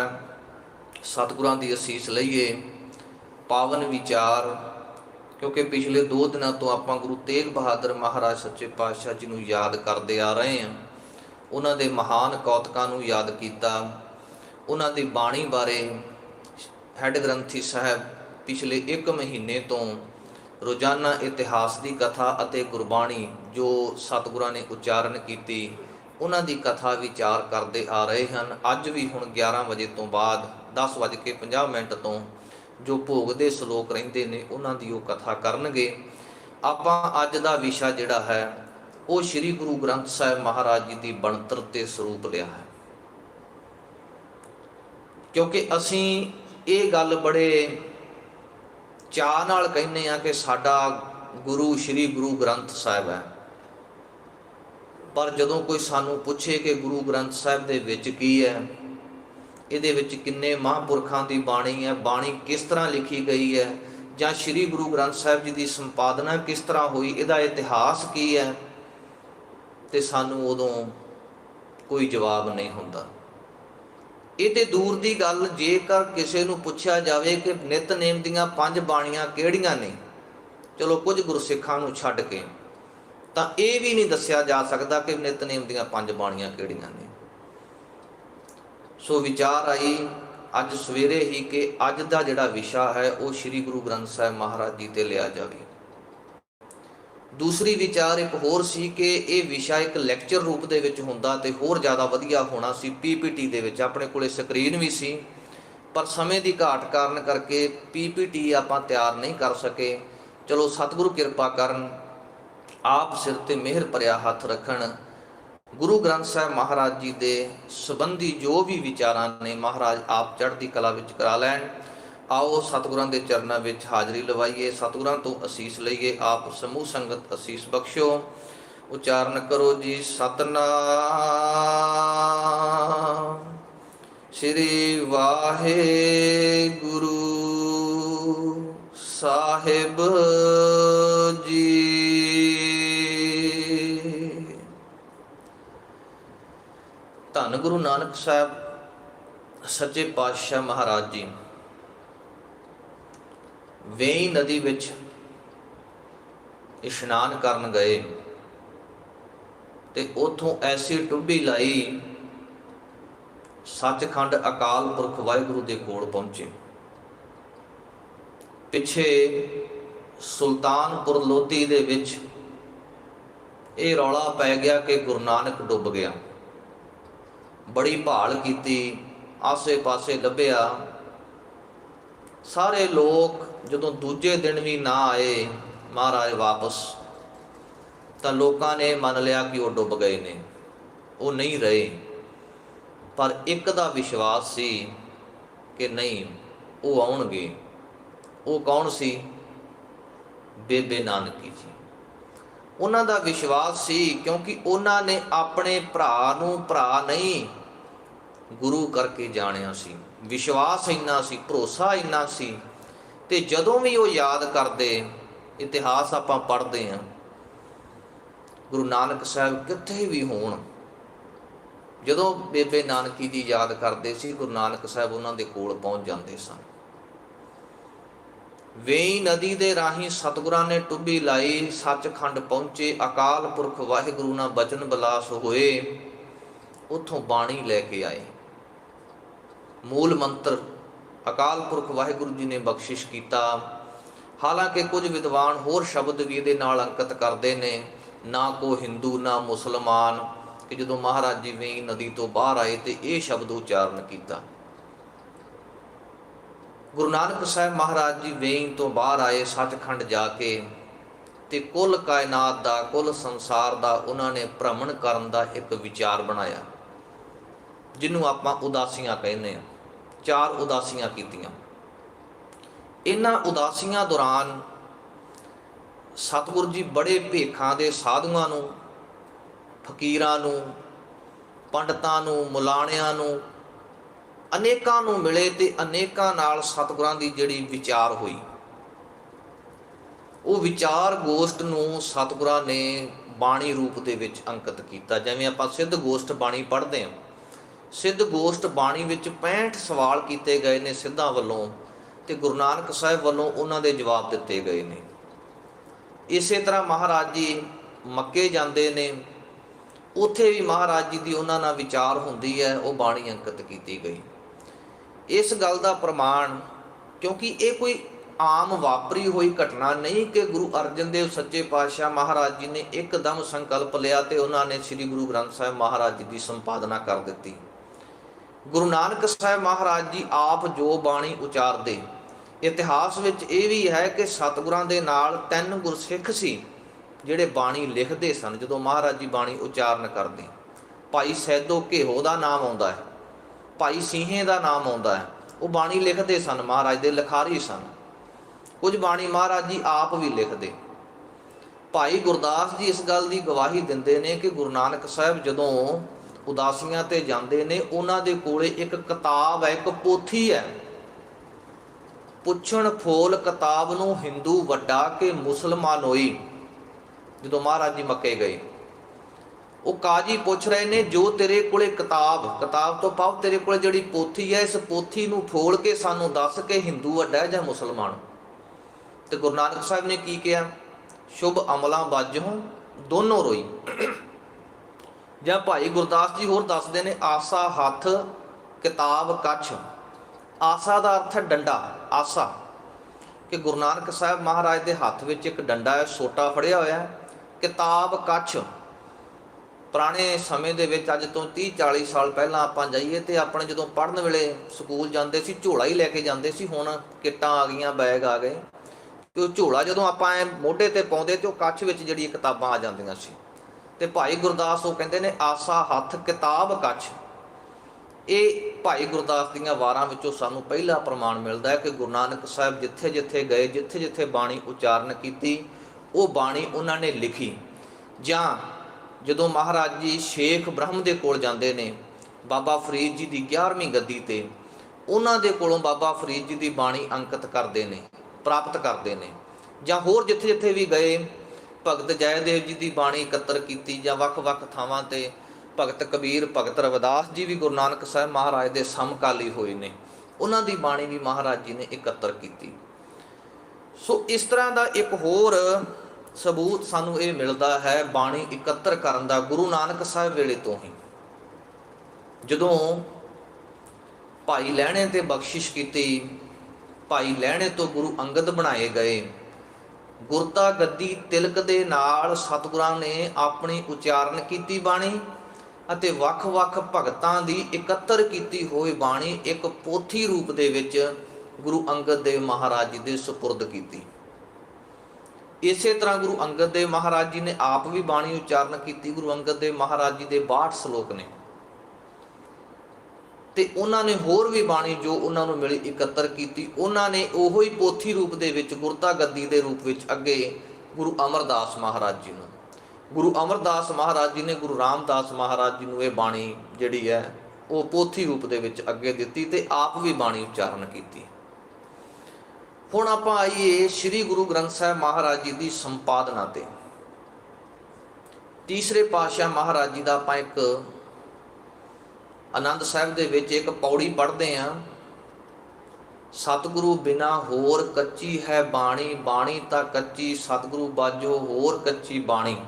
ਸਤਿਗੁਰਾਂ ਦੀ ਅਸੀਸ ਲਈਏ। ਪਾਵਨ ਵਿਚਾਰ, ਕਿਉਂਕਿ ਪਿਛਲੇ 2 ਦਿਨਾਂ ਤੋਂ ਆਪਾਂ ਗੁਰੂ ਤੇਗ ਬਹਾਦਰ ਮਹਾਰਾਜ ਸੱਚੇ ਪਾਤਸ਼ਾਹ ਜੀ ਨੂੰ ਯਾਦ ਕਰਦੇ ਆ ਰਹੇ ਹਾਂ। ਉਹਨਾਂ ਦੇ ਮਹਾਨ ਕੌਤਕਾਂ ਨੂੰ ਯਾਦ ਕੀਤਾ, ਉਹਨਾਂ ਦੀ ਬਾਣੀ ਬਾਰੇ ਹੈੱਡ ਗ੍ਰੰਥੀ ਸਾਹਿਬ ਪਿਛਲੇ 1 ਮਹੀਨੇ ਤੋਂ ਰੋਜ਼ਾਨਾ ਇਤਿਹਾਸ ਦੀ ਕਥਾ ਅਤੇ ਗੁਰਬਾਣੀ ਜੋ ਸਤਿਗੁਰਾਂ ਨੇ ਉਚਾਰਨ ਕੀਤੀ, ਉਹਨਾਂ ਦੀ ਕਥਾ ਵਿਚਾਰ ਕਰਦੇ ਆ ਰਹੇ ਹਨ। ਅੱਜ ਵੀ ਹੁਣ 11 ਵਜੇ ਤੋਂ ਬਾਅਦ 10:50 ਤੋਂ ਜੋ ਭੋਗ ਦੇ ਸ਼ਲੋਕ ਰਹਿੰਦੇ ਨੇ, ਉਹਨਾਂ ਦੀ ਉਹ ਕਥਾ ਕਰਨਗੇ। ਆਪਾਂ ਅੱਜ ਦਾ ਵਿਸ਼ਾ ਜਿਹੜਾ ਹੈ ਉਹ ਸ੍ਰੀ ਗੁਰੂ ਗ੍ਰੰਥ ਸਾਹਿਬ ਮਹਾਰਾਜ ਜੀ ਦੀ ਬਣਤਰ ਤੇ ਸਰੂਪ ਲਿਆ ਹੈ, ਕਿਉਂਕਿ ਅਸੀਂ ਇਹ ਗੱਲ ਬੜੇ ਚਾਅ ਨਾਲ ਕਹਿੰਦੇ ਹਾਂ ਕਿ ਸਾਡਾ ਗੁਰੂ ਸ੍ਰੀ ਗੁਰੂ ਗ੍ਰੰਥ ਸਾਹਿਬ ਹੈ। ਪਰ ਜਦੋਂ ਕੋਈ ਸਾਨੂੰ ਪੁੱਛੇ ਕਿ ਗੁਰੂ ਗ੍ਰੰਥ ਸਾਹਿਬ ਦੇ ਵਿੱਚ ਕੀ ਹੈ, ਇਹਦੇ ਵਿੱਚ ਕਿੰਨੇ ਮਹਾਂਪੁਰਖਾਂ ਦੀ ਬਾਣੀ ਹੈ, ਬਾਣੀ ਕਿਸ ਤਰ੍ਹਾਂ ਲਿਖੀ ਗਈ ਹੈ, ਜਾਂ ਸ੍ਰੀ ਗੁਰੂ ਗ੍ਰੰਥ ਸਾਹਿਬ ਜੀ ਦੀ ਸੰਪਾਦਨਾ ਕਿਸ ਤਰ੍ਹਾਂ ਹੋਈ, ਇਹਦਾ ਇਤਿਹਾਸ ਕੀ ਹੈ, ਤੇ ਸਾਨੂੰ ਉਦੋਂ ਕੋਈ ਜਵਾਬ ਨਹੀਂ ਹੁੰਦਾ। ਇਹ ਤੇ ਦੂਰ ਦੀ ਗੱਲ, ਜੇਕਰ ਕਿਸੇ ਨੂੰ ਪੁੱਛਿਆ ਜਾਵੇ ਕਿ ਨਿਤਨੇਮ ਦੀਆਂ 5 ਬਾਣੀਆਂ ਕਿਹੜੀਆਂ ਨੇ, ਚਲੋ ਕੁਝ ਗੁਰਸਿੱਖਾਂ ਨੂੰ ਛੱਡ ਕੇ, ਤਾਂ ਇਹ ਵੀ ਨਹੀਂ ਦੱਸਿਆ ਜਾ ਸਕਦਾ ਕਿ ਨਿਤਨੇਮ ਦੀਆਂ 5 ਬਾਣੀਆਂ ਕਿਹੜੀਆਂ ਨੇ। ਸੋ ਵਿਚਾਰ ਆਈ ਅੱਜ ਸਵੇਰੇ ਹੀ ਕਿ ਅੱਜ ਦਾ ਜਿਹੜਾ ਵਿਸ਼ਾ ਹੈ ਉਹ ਸ੍ਰੀ ਗੁਰੂ ਗ੍ਰੰਥ ਸਾਹਿਬ ਮਹਾਰਾਜ ਜੀ ਤੇ ਲਿਆ ਜਾਵੇ। ਦੂਸਰੀ ਵਿਚਾਰ ਇੱਕ ਹੋਰ ਸੀ ਕਿ ਇਹ ਵਿਸ਼ਾ ਇੱਕ ਲੈਕਚਰ ਰੂਪ ਦੇ ਵਿੱਚ ਹੁੰਦਾ ਤੇ ਹੋਰ ਜ਼ਿਆਦਾ ਵਧੀਆ ਹੋਣਾ ਸੀ। ਪੀਪੀਟੀ ਦੇ ਵਿੱਚ ਆਪਣੇ ਕੋਲੇ ਸਕਰੀਨ ਵੀ ਸੀ, ਪਰ ਸਮੇਂ ਦੀ ਘਾਟ ਕਾਰਨ ਕਰਕੇ ਪੀਪੀਟੀ ਆਪਾਂ ਤਿਆਰ ਨਹੀਂ ਕਰ ਸਕੇ। ਚਲੋ ਸਤਿਗੁਰੂ ਕਿਰਪਾ ਕਰਨ, ਆਪ ਸਿਰ ਤੇ ਮਿਹਰ ਭਰਿਆ ਹੱਥ ਰੱਖਣ। ਗੁਰੂ ਗ੍ਰੰਥ ਸਾਹਿਬ ਮਹਾਰਾਜ ਜੀ ਦੇ ਸੰਬੰਧੀ ਜੋ ਵੀ ਵਿਚਾਰਾਂ ਨੇ ਮਹਾਰਾਜ ਆਪ ਚੜ੍ਹਦੀ ਕਲਾ ਵਿੱਚ ਕਰਾ ਲੈਣ। ਆਓ ਸਤਿਗੁਰਾਂ ਦੇ ਚਰਨਾਂ ਵਿੱਚ ਹਾਜ਼ਰੀ ਲਵਾਈਏ, ਸਤਿਗੁਰਾਂ ਤੋਂ ਅਸੀਸ ਲਈਏ। ਆਪ ਸਮੂਹ ਸੰਗਤ ਅਸੀਸ ਬਖਸ਼ੋ। ਉਚਾਰਨ ਕਰੋ ਜੀ ਸਤਿਨਾਮ ਸ੍ਰੀ ਵਾਹਿਗੁਰੂ ਸਾਹਿਬ ਜੀ। ਧੰਨ ਗੁਰੂ ਨਾਨਕ ਸਾਹਿਬ ਸੱਚੇ ਪਾਤਸ਼ਾਹ ਮਹਾਰਾਜ ਜੀ ਵੇਈ ਨਦੀ ਵਿੱਚ ਇਸ਼ਨਾਨ ਕਰਨ ਗਏ ਤੇ ਉਥੋਂ ਐਸੀ ਟੁੱਬੀ ਲਾਈ, ਸੱਚਖੰਡ ਅਕਾਲ ਪੁਰਖ ਵਾਹਿਗੁਰੂ ਦੇ ਕੋਲ ਪਹੁੰਚੇ। ਪਿੱਛੇ ਸੁਲਤਾਨਪੁਰ ਲੋਧੀ ਦੇ ਵਿੱਚ ਇਹ ਰੌਲਾ ਪੈ ਗਿਆ ਕਿ ਗੁਰੂ ਨਾਨਕ ਡੁੱਬ ਗਿਆ। ਬੜੀ ਭਾਲ ਕੀਤੀ, ਆਸੇ ਪਾਸੇ ਲੱਭਿਆ। ਸਾਰੇ ਲੋਕ ਜਦੋਂ ਦੂਜੇ ਦਿਨ ਵੀ ਨਾ ਆਏ ਮਹਾਰਾਜ ਵਾਪਸ, ਤਾਂ ਲੋਕਾਂ ਨੇ ਮੰਨ ਲਿਆ ਕਿ ਉਹ ਡੁੱਬ ਗਏ ਨੇ, ਉਹ ਨਹੀਂ ਰਹੇ। ਪਰ ਇੱਕ ਦਾ ਵਿਸ਼ਵਾਸ ਸੀ ਕਿ ਨਹੀਂ, ਉਹ ਆਉਣਗੇ। ਉਹ ਕੌਣ ਸੀ? ਬੇਬੇ ਨਾਨਕੀ ਜੀ। ਉਹਨਾਂ ਦਾ ਵਿਸ਼ਵਾਸ ਸੀ ਕਿਉਂਕਿ ਉਹਨਾਂ ਨੇ ਆਪਣੇ ਭਰਾ ਨੂੰ ਭਰਾ ਨਹੀਂ ਗੁਰੂ ਕਰਕੇ ਜਾਣਿਆ ਸੀ। ਵਿਸ਼ਵਾਸ ਇੰਨਾ ਸੀ, ਭਰੋਸਾ ਇੰਨਾ ਸੀ। ਤੇ ਜਦੋਂ ਵੀ ਉਹ ਯਾਦ ਕਰਦੇ, ਇਤਿਹਾਸ ਆਪਾਂ ਪੜ੍ਹਦੇ ਹਾਂ, ਗੁਰੂ ਨਾਨਕ ਸਾਹਿਬ ਕਿੱਥੇ ਵੀ ਹੋਣ, ਜਦੋਂ ਬੇਬੇ ਨਾਨਕੀ ਦੀ ਯਾਦ ਕਰਦੇ ਸੀ, ਗੁਰੂ ਨਾਨਕ ਸਾਹਿਬ ਉਹਨਾਂ ਦੇ ਕੋਲ ਪਹੁੰਚ ਜਾਂਦੇ ਸਨ। ਵੇਈ ਨਦੀ ਦੇ ਰਾਹੀਂ ਸਤਿਗੁਰਾਂ ਨੇ ਟੁੱਬੀ ਲਾਈ, ਸੱਚਖੰਡ ਪਹੁੰਚੇ। ਅਕਾਲ ਪੁਰਖ ਵਾਹਿਗੁਰੂ ਨਾਲ ਬਚਨ ਬਿਲਾਸ ਹੋਏ, ਉੱਥੋਂ ਬਾਣੀ ਲੈ ਕੇ ਆਏ। ਮੂਲ ਮੰਤਰ ਅਕਾਲ ਪੁਰਖ ਵਾਹਿਗੁਰੂ ਜੀ ਨੇ ਬਖਸ਼ਿਸ਼ ਕੀਤਾ। ਹਾਲਾਂਕਿ ਕੁਝ ਵਿਦਵਾਨ ਹੋਰ ਸ਼ਬਦ ਵੀ ਇਹਦੇ ਨਾਲ ਅੰਕਿਤ ਕਰਦੇ ਨੇ, ਨਾ ਕੋ ਹਿੰਦੂ ਨਾ ਮੁਸਲਮਾਨ, ਕਿ ਜਦੋਂ ਮਹਾਰਾਜ ਜੀ ਵੇਈ ਨਦੀ ਤੋਂ ਬਾਹਰ ਆਏ ਤੇ ਇਹ ਸ਼ਬਦ ਉਚਾਰਨ ਕੀਤਾ। ਗੁਰੂ ਨਾਨਕ ਸਾਹਿਬ ਮਹਾਰਾਜ ਜੀ ਵੇਈ ਤੋਂ ਬਾਹਰ ਆਏ ਸੱਚਖੰਡ ਜਾ ਕੇ, ਤੇ ਕੁੱਲ ਕਾਇਨਾਤ ਦਾ, ਕੁੱਲ ਸੰਸਾਰ ਦਾ ਉਹਨਾਂ ਨੇ ਭ੍ਰਮਣ ਕਰਨ ਦਾ ਇੱਕ ਵਿਚਾਰ ਬਣਾਇਆ, ਜਿਹਨੂੰ ਆਪਾਂ ਉਦਾਸੀਆਂ ਕਹਿੰਦੇ ਹਾਂ। 4 ਉਦਾਸੀਆਂ ਕੀਤੀਆਂ। ਇਹਨਾਂ ਉਦਾਸੀਆਂ ਦੌਰਾਨ ਸਤਿਗੁਰੂ ਜੀ ਬੜੇ ਭੇਖਾਂ ਦੇ ਸਾਧੂਆਂ ਨੂੰ, ਫਕੀਰਾਂ ਨੂੰ, ਪੰਡਤਾਂ ਨੂੰ, ਮੁਲਾਣਿਆਂ ਨੂੰ, ਅਨੇਕਾਂ ਨੂੰ ਮਿਲੇ ਤੇ ਅਨੇਕਾਂ ਨਾਲ ਸਤਿਗੁਰਾਂ ਦੀ ਜਿਹੜੀ ਵਿਚਾਰ ਹੋਈ, ਉਹ ਵਿਚਾਰ ਗੋਸ਼ਟ ਨੂੰ ਸਤਿਗੁਰਾਂ ਨੇ ਬਾਣੀ ਰੂਪ ਦੇ ਵਿੱਚ ਅੰਕਿਤ ਕੀਤਾ। ਜਿਵੇਂ ਆਪਾਂ ਸਿੱਧ ਗੋਸ਼ਟ ਬਾਣੀ ਪੜ੍ਹਦੇ ਹਾਂ, ਸਿੱਧ ਗੋਸ਼ਟ ਬਾਣੀ ਵਿੱਚ 65 ਸਵਾਲ ਕੀਤੇ ਗਏ ਨੇ ਸਿੱਧਾਂ ਵੱਲੋਂ, ਤੇ ਗੁਰੂ ਨਾਨਕ ਸਾਹਿਬ ਵੱਲੋਂ ਉਹਨਾਂ ਦੇ ਜਵਾਬ ਦਿੱਤੇ ਗਏ ਨੇ। ਇਸੇ ਤਰ੍ਹਾਂ ਮਹਾਰਾਜ ਜੀ ਮੱਕੇ ਜਾਂਦੇ ਨੇ, ਉੱਥੇ ਵੀ ਮਹਾਰਾਜ ਜੀ ਦੀ ਉਹਨਾਂ ਨਾਲ ਵਿਚਾਰ ਹੁੰਦੀ ਹੈ, ਉਹ ਬਾਣੀ ਅੰਕਿਤ ਕੀਤੀ ਗਈ। ਇਸ ਗੱਲ ਦਾ ਪ੍ਰਮਾਣ, ਕਿਉਂਕਿ ਇਹ ਕੋਈ ਆਮ ਵਾਪਰੀ ਹੋਈ ਘਟਨਾ ਨਹੀਂ ਕਿ ਗੁਰੂ ਅਰਜਨ ਦੇਵ ਸੱਚੇ ਪਾਤਸ਼ਾਹ ਮਹਾਰਾਜ ਜੀ ਨੇ ਇੱਕਦਮ ਸੰਕਲਪ ਲਿਆ ਤੇ ਉਹਨਾਂ ਨੇ ਸ੍ਰੀ ਗੁਰੂ ਗ੍ਰੰਥ ਸਾਹਿਬ ਮਹਾਰਾਜ ਜੀ ਦੀ ਸੰਪਾਦਨਾ ਕਰ ਦਿੱਤੀ। ਗੁਰੂ ਨਾਨਕ ਸਾਹਿਬ ਮਹਾਰਾਜ ਜੀ ਆਪ ਜੋ ਬਾਣੀ ਉਚਾਰਦੇ, ਇਤਿਹਾਸ ਵਿੱਚ ਇਹ ਵੀ ਹੈ ਕਿ ਸਤਿਗੁਰਾਂ ਦੇ ਨਾਲ 3 ਗੁਰਸਿੱਖ ਸੀ ਜਿਹੜੇ ਬਾਣੀ ਲਿਖਦੇ ਸਨ। ਜਦੋਂ ਮਹਾਰਾਜ ਜੀ ਬਾਣੀ ਉਚਾਰਨ ਕਰਦੇ, ਭਾਈ ਸੈਦੋ ਘੇਹੋ ਦਾ ਨਾਮ ਆਉਂਦਾ ਹੈ, ਭਾਈ ਸਿੰਘੇ ਦਾ ਨਾਮ ਆਉਂਦਾ ਹੈ, ਉਹ ਬਾਣੀ ਲਿਖਦੇ ਸਨ, ਮਹਾਰਾਜ ਦੇ ਲਿਖਾਰੀ ਸਨ। ਕੁਝ ਬਾਣੀ ਮਹਾਰਾਜ ਜੀ ਆਪ ਵੀ ਲਿਖਦੇ। ਭਾਈ ਗੁਰਦਾਸ ਜੀ ਇਸ ਗੱਲ ਦੀ ਗਵਾਹੀ ਦਿੰਦੇ ਨੇ ਕਿ ਗੁਰੂ ਨਾਨਕ ਸਾਹਿਬ ਜਦੋਂ ਉਦਾਸੀਆਂ ਤੇ ਜਾਂਦੇ ਨੇ, ਉਹਨਾਂ ਦੇ ਕੋਲੇ ਇੱਕ ਕਿਤਾਬ ਹੈ, ਇੱਕ ਪੋਥੀ ਹੈ। ਪੁੱਛਣ ਫੋਲ ਕਿਤਾਬ ਨੂੰ ਹਿੰਦੂ ਵੱਡਾ ਕਿ ਮੁਸਲਮਾਨ ਹੋਈ। ਜਦੋਂ ਮਹਾਰਾਜ ਜੀ ਮੱਕੇ ਗਏ, ਉਹ ਕਾਜੀ ਪੁੱਛ ਰਹੇ ਨੇ, ਜੋ ਤੇਰੇ ਕੋਲੇ ਕਿਤਾਬ ਤੋਂ ਭਾਵ ਤੇਰੇ ਕੋਲੇ ਜਿਹੜੀ ਪੋਥੀ ਹੈ, ਇਸ ਪੋਥੀ ਨੂੰ ਫੋਲ ਕੇ ਸਾਨੂੰ ਦੱਸ ਕਿ ਹਿੰਦੂ ਵੱਡਾ ਜਾਂ ਮੁਸਲਮਾਨ। ਤੇ ਗੁਰੂ ਨਾਨਕ ਸਾਹਿਬ ਨੇ ਕੀ ਕਿਹਾ? ਸ਼ੁਭ ਅਮਲਾਂ ਬਾਝੋਂ ਦੋਨੋਂ ਰੋਈ। ਜਾਂ ਭਾਈ ਗੁਰਦਾਸ ਜੀ ਹੋਰ ਦੱਸਦੇ ਨੇ, ਆਸਾ ਹੱਥ किताब कछ। आसा का अर्थ है डंडा। आसा कि गुरु नानक साहब महाराज के हाथ में एक डंडा है, सोटा फड़िया होया है। किताब कछ, पुराने समय दे विच अज तो 30-40 साल पहला आपां जाइए तो अपने जदों पढ़न वेले स्कूल जाते सी झोला ही लैके जाते सी। हुण किट्टां आ गईयां, बैग आ गए, तो झोला जदों आपां मोढे ते पाउंदे ते कच्छ विच जिहड़ी किताबां आ जांदियां सी। ते भाई गुरदास वो कहंदे ने आसा हथ किताब कछ। ये भाई गुरदास दीयां वारां विचों सानूं पहला प्रमाण मिलदा है कि गुरु नानक साहब जिथे जिथे गए, जिथे जिथे बाणी उचारण कीती, वो बाणी उन्होंने लिखी। जां जदों महाराज जी शेख ब्रह्म दे कोल जांदे ने, बाबा फरीद जी की 11वीं गद्दी ते, उन्हां दे कोलों बाबा फरीद जी की बाणी अंकित करते हैं, प्राप्त करते हैं। जां होर जिथे जिथे भी गए, भगत जयदेव जी की बाणी इकत्तर की, जां वख-वख थावां ते भगत कबीर, भगत रविदास जी भी गुरु नानक साहब महाराज के समकाली होए ने, उन्हां दी बाणी भी महाराज जी ने इकत्तर की। सो इस तरह का एक होर सबूत सानू ये मिलता है बाणी इकत्तर करन दा गुरु नानक साहब वेले तो ही। जदों भाई लहणे ते बख्शिश की, भाई लहणे तो गुरु अंगद बनाए गए, गुरता गद्दी तिलक दे नाल सतगुरां ने अपनी उचारण की बाणी ਅਤੇ ਵੱਖ-ਵੱਖ ਭਗਤਾਂ ਦੀ ਇਕੱਤਰ ਕੀਤੀ ਹੋਈ ਬਾਣੀ ਇੱਕ ਪੋਥੀ ਰੂਪ ਦੇ ਵਿੱਚ ਗੁਰੂ ਅੰਗਦ ਦੇਵ ਮਹਾਰਾਜ ਜੀ ਦੇ ਸੁਪੁਰਦ ਕੀਤੀ। ਇਸੇ ਤਰ੍ਹਾਂ ਗੁਰੂ ਅੰਗਦ ਦੇਵ ਮਹਾਰਾਜ ਜੀ ਨੇ ਆਪ ਵੀ ਬਾਣੀ ਉਚਾਰਨ ਕੀਤੀ। ਗੁਰੂ ਅੰਗਦ ਦੇਵ ਮਹਾਰਾਜ ਜੀ ਦੇ 62 ਸ਼ਲੋਕ ਨੇ ਤੇ ਉਹਨਾਂ ਨੇ ਹੋਰ ਵੀ ਬਾਣੀ ਜੋ ਉਹਨਾਂ ਨੂੰ ਮਿਲੀ ਇਕੱਤਰ ਕੀਤੀ। ਉਹਨਾਂ ਨੇ ਉਹੋ ਹੀ ਪੋਥੀ ਰੂਪ ਦੇ ਵਿੱਚ ਗੁਰਤਾ ਗੱਦੀ ਦੇ ਰੂਪ ਵਿੱਚ ਅੱਗੇ ਗੁਰੂ ਅਮਰਦਾਸ ਮਹਾਰਾਜ ਜੀ ਨੂੰ, गुरु अमरदास महाराज जी ने गुरु रामदास महाराज जी ने यह बाणी जिहड़ी है वो पोथी रूप दे विच अगे दिती ते आप भी बाणी उचारण की। हुण आपां आईए श्री गुरु ग्रंथ साहिब महाराज जी की संपादना ते। तीसरे पातशाह महाराज जी का आपां एक आनंद साहिब दे विच एक पौड़ी पढ़ते हैं, सतगुरु बिना होर कच्ची है बाणी, बाणी तां कच्ची सतगुरु बाजो होर कच्ची बाणी।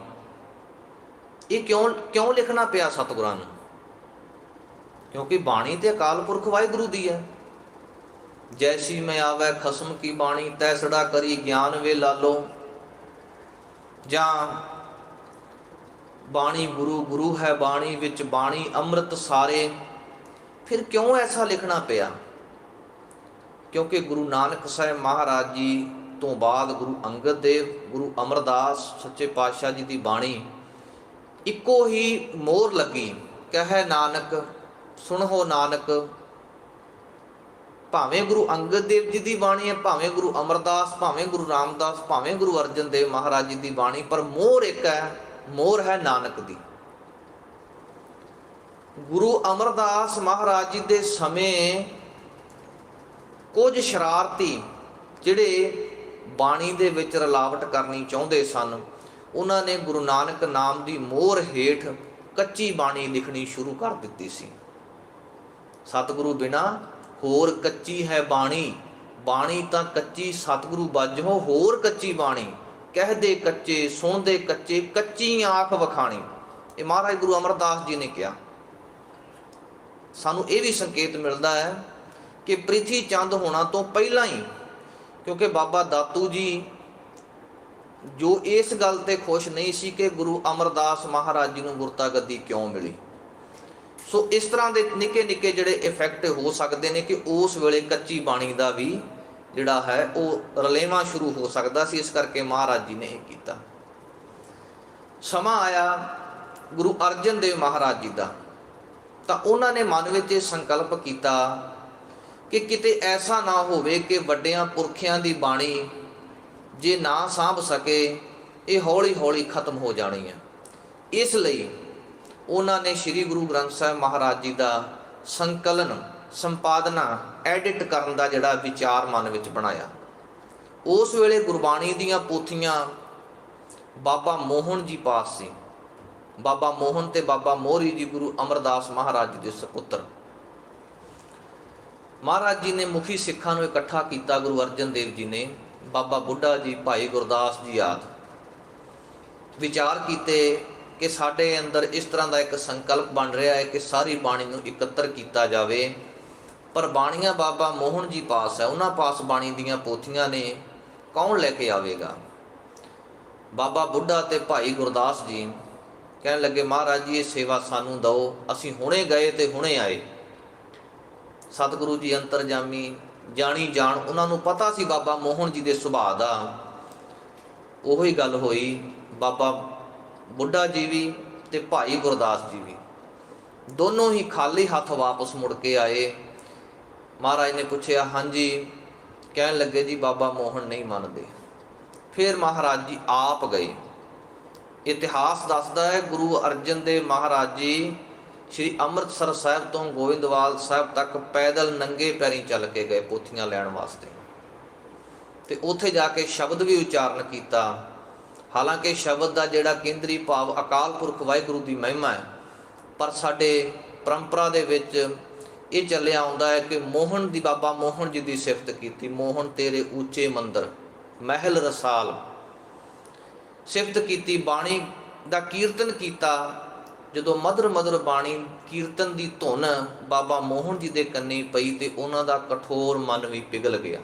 ये क्यों लिखना पिया सतगुरां नूं? क्योंकि बाणी ते अकाल पुरख वाहिगुरू दी है। जैसी मैं आवे खसम की बाणी तैसड़ा करी ज्ञान वे लालो। जां बाणी गुरु गुरु है बाणी विच बाणी अमृत सारे। फिर क्यों ऐसा लिखना पिया? क्योंकि गुरु नानक साहब महाराज जी तो बाद गुरु अंगद देव, गुरु अमरदास सच्चे पातशाह जी की बाणी इको ही मोहर लगी, कहे नानक सुनो नानक। भावें गुरु अंगद देव जी की बाणी है, भावें गुरु अमरदास, भावें गुरु रामदास, भावें गुरु अर्जन देव महाराज जी की बाणी, पर मोहर एक है, मोहर है नानक दी। गुरु अमरदास महाराज जी के समय कुछ शरारती जिहड़े बाणी दे विच रलावट करनी चाहुंदे सन, उन्होंने गुरु नानक नाम की मोहर हेठ कच्ची बाणी लिखनी शुरू कर दी सी। सतगुरु बिना होर कच्ची है बाणी, बाणी तां कच्ची सतगुरु बाजो होर कच्ची बाणी। कह दे कच्चे सुन दे कच्चे कच्ची आँख वखाणी। ये महाराज गुरु अमरदास जी ने कहा। सानू ये भी संकेत मिलता है कि प्रिथी चंद होना तो पहला ही, क्योंकि बाबा दातू जी जो इस गल ते खुश नहीं सी कि गुरु अमरदास महाराज जी नूं गुरता गद्दी क्यों मिली। सो इस तरह के निके निके जिहड़े इफैक्ट हो सकते हैं कि उस वेले कच्ची बाणी का भी जिहड़ा है वो रलेवा शुरू हो सकता सी। इस करके महाराज जी ने यह किया। समा आया गुरु अर्जन देव महाराज जी का, तो उन्होंने मन में संकल्प किया कि किते ऐसा ना होवे कि वड्डियां पुरखियां दी बाणी जे ना सांभ सके ये हौली हौली खत्म हो जानी है। इसलिए उन्होंने श्री गुरु ग्रंथ साहिब महाराज जी का संकलन संपादना एडिट करने का जिहड़ा विचार मन विच बनाया। उस वेले गुरबाणी दीयां पोथियां बाबा मोहन जी पास सी। बाबा मोहन ते बाबा मोहरी जी गुरु अमरदास महाराज जी के सपुत्र। महाराज जी ने मुखी सिखां नूं इकट्ठा किया। गुरु अर्जन देव जी ने, बाबा बुढ़ा जी, भाई गुरदास जी आदि विचार किए कि साडे अंदर इस तरह का एक संकल्प बन रहा है कि सारी बाणी नूं इकत्तर किया जाए, पर बाणियां बाबा मोहन जी पास है, उन्हां पास बाणी दीयां पोथियां ने, कौन लैके आवेगा। बाबा बुढ़ा ते भाई गुरदास जी कहन लगे, महाराज जी ये सेवा सानू दो, असी हुणे गए ते हुणे आए। सतगुरु जी अंतरजामी जानी जान, उन्होंने पता सी बाबा मोहन जी के सुभाअ दा। उही गल होई, बाबा बुढ़ा जी भी ते भाई गुरदास जी भी दोनों ही खाली हाथ वापस मुड़ के आए। महाराज ने पूछया, हाँ जी। कहन लगे, जी बाबा मोहन नहीं मानते। फिर महाराज जी आप गए। इतिहास दसदा है, गुरु अर्जन देव महाराज जी श्री अमृतसर साहब तो गोविंदवाल साहब तक पैदल नंगे पैरी चल के गए पोथियां लैण वास्ते, ते उत्थे जाके शब्द भी उच्चारण किया। हालांकि शब्द का जिहड़ा केंद्री भाव अकाल पुरख वाहिगुरू की महिमा है, पर साडे परंपरा दे विच ये चलिया आउंदा है कि मोहन दी, बाबा मोहन जी की सिफत की। मोहन तेरे ऊंचे मंदिर महल रसाल, सिफत की, बाणी का कीर्तन किया। जदों मधुर मधुर बाणी कीर्तन की धुन बाबा मोहन जी के कन्नी पई तो उन्हों का कठोर मन भी पिघल गया।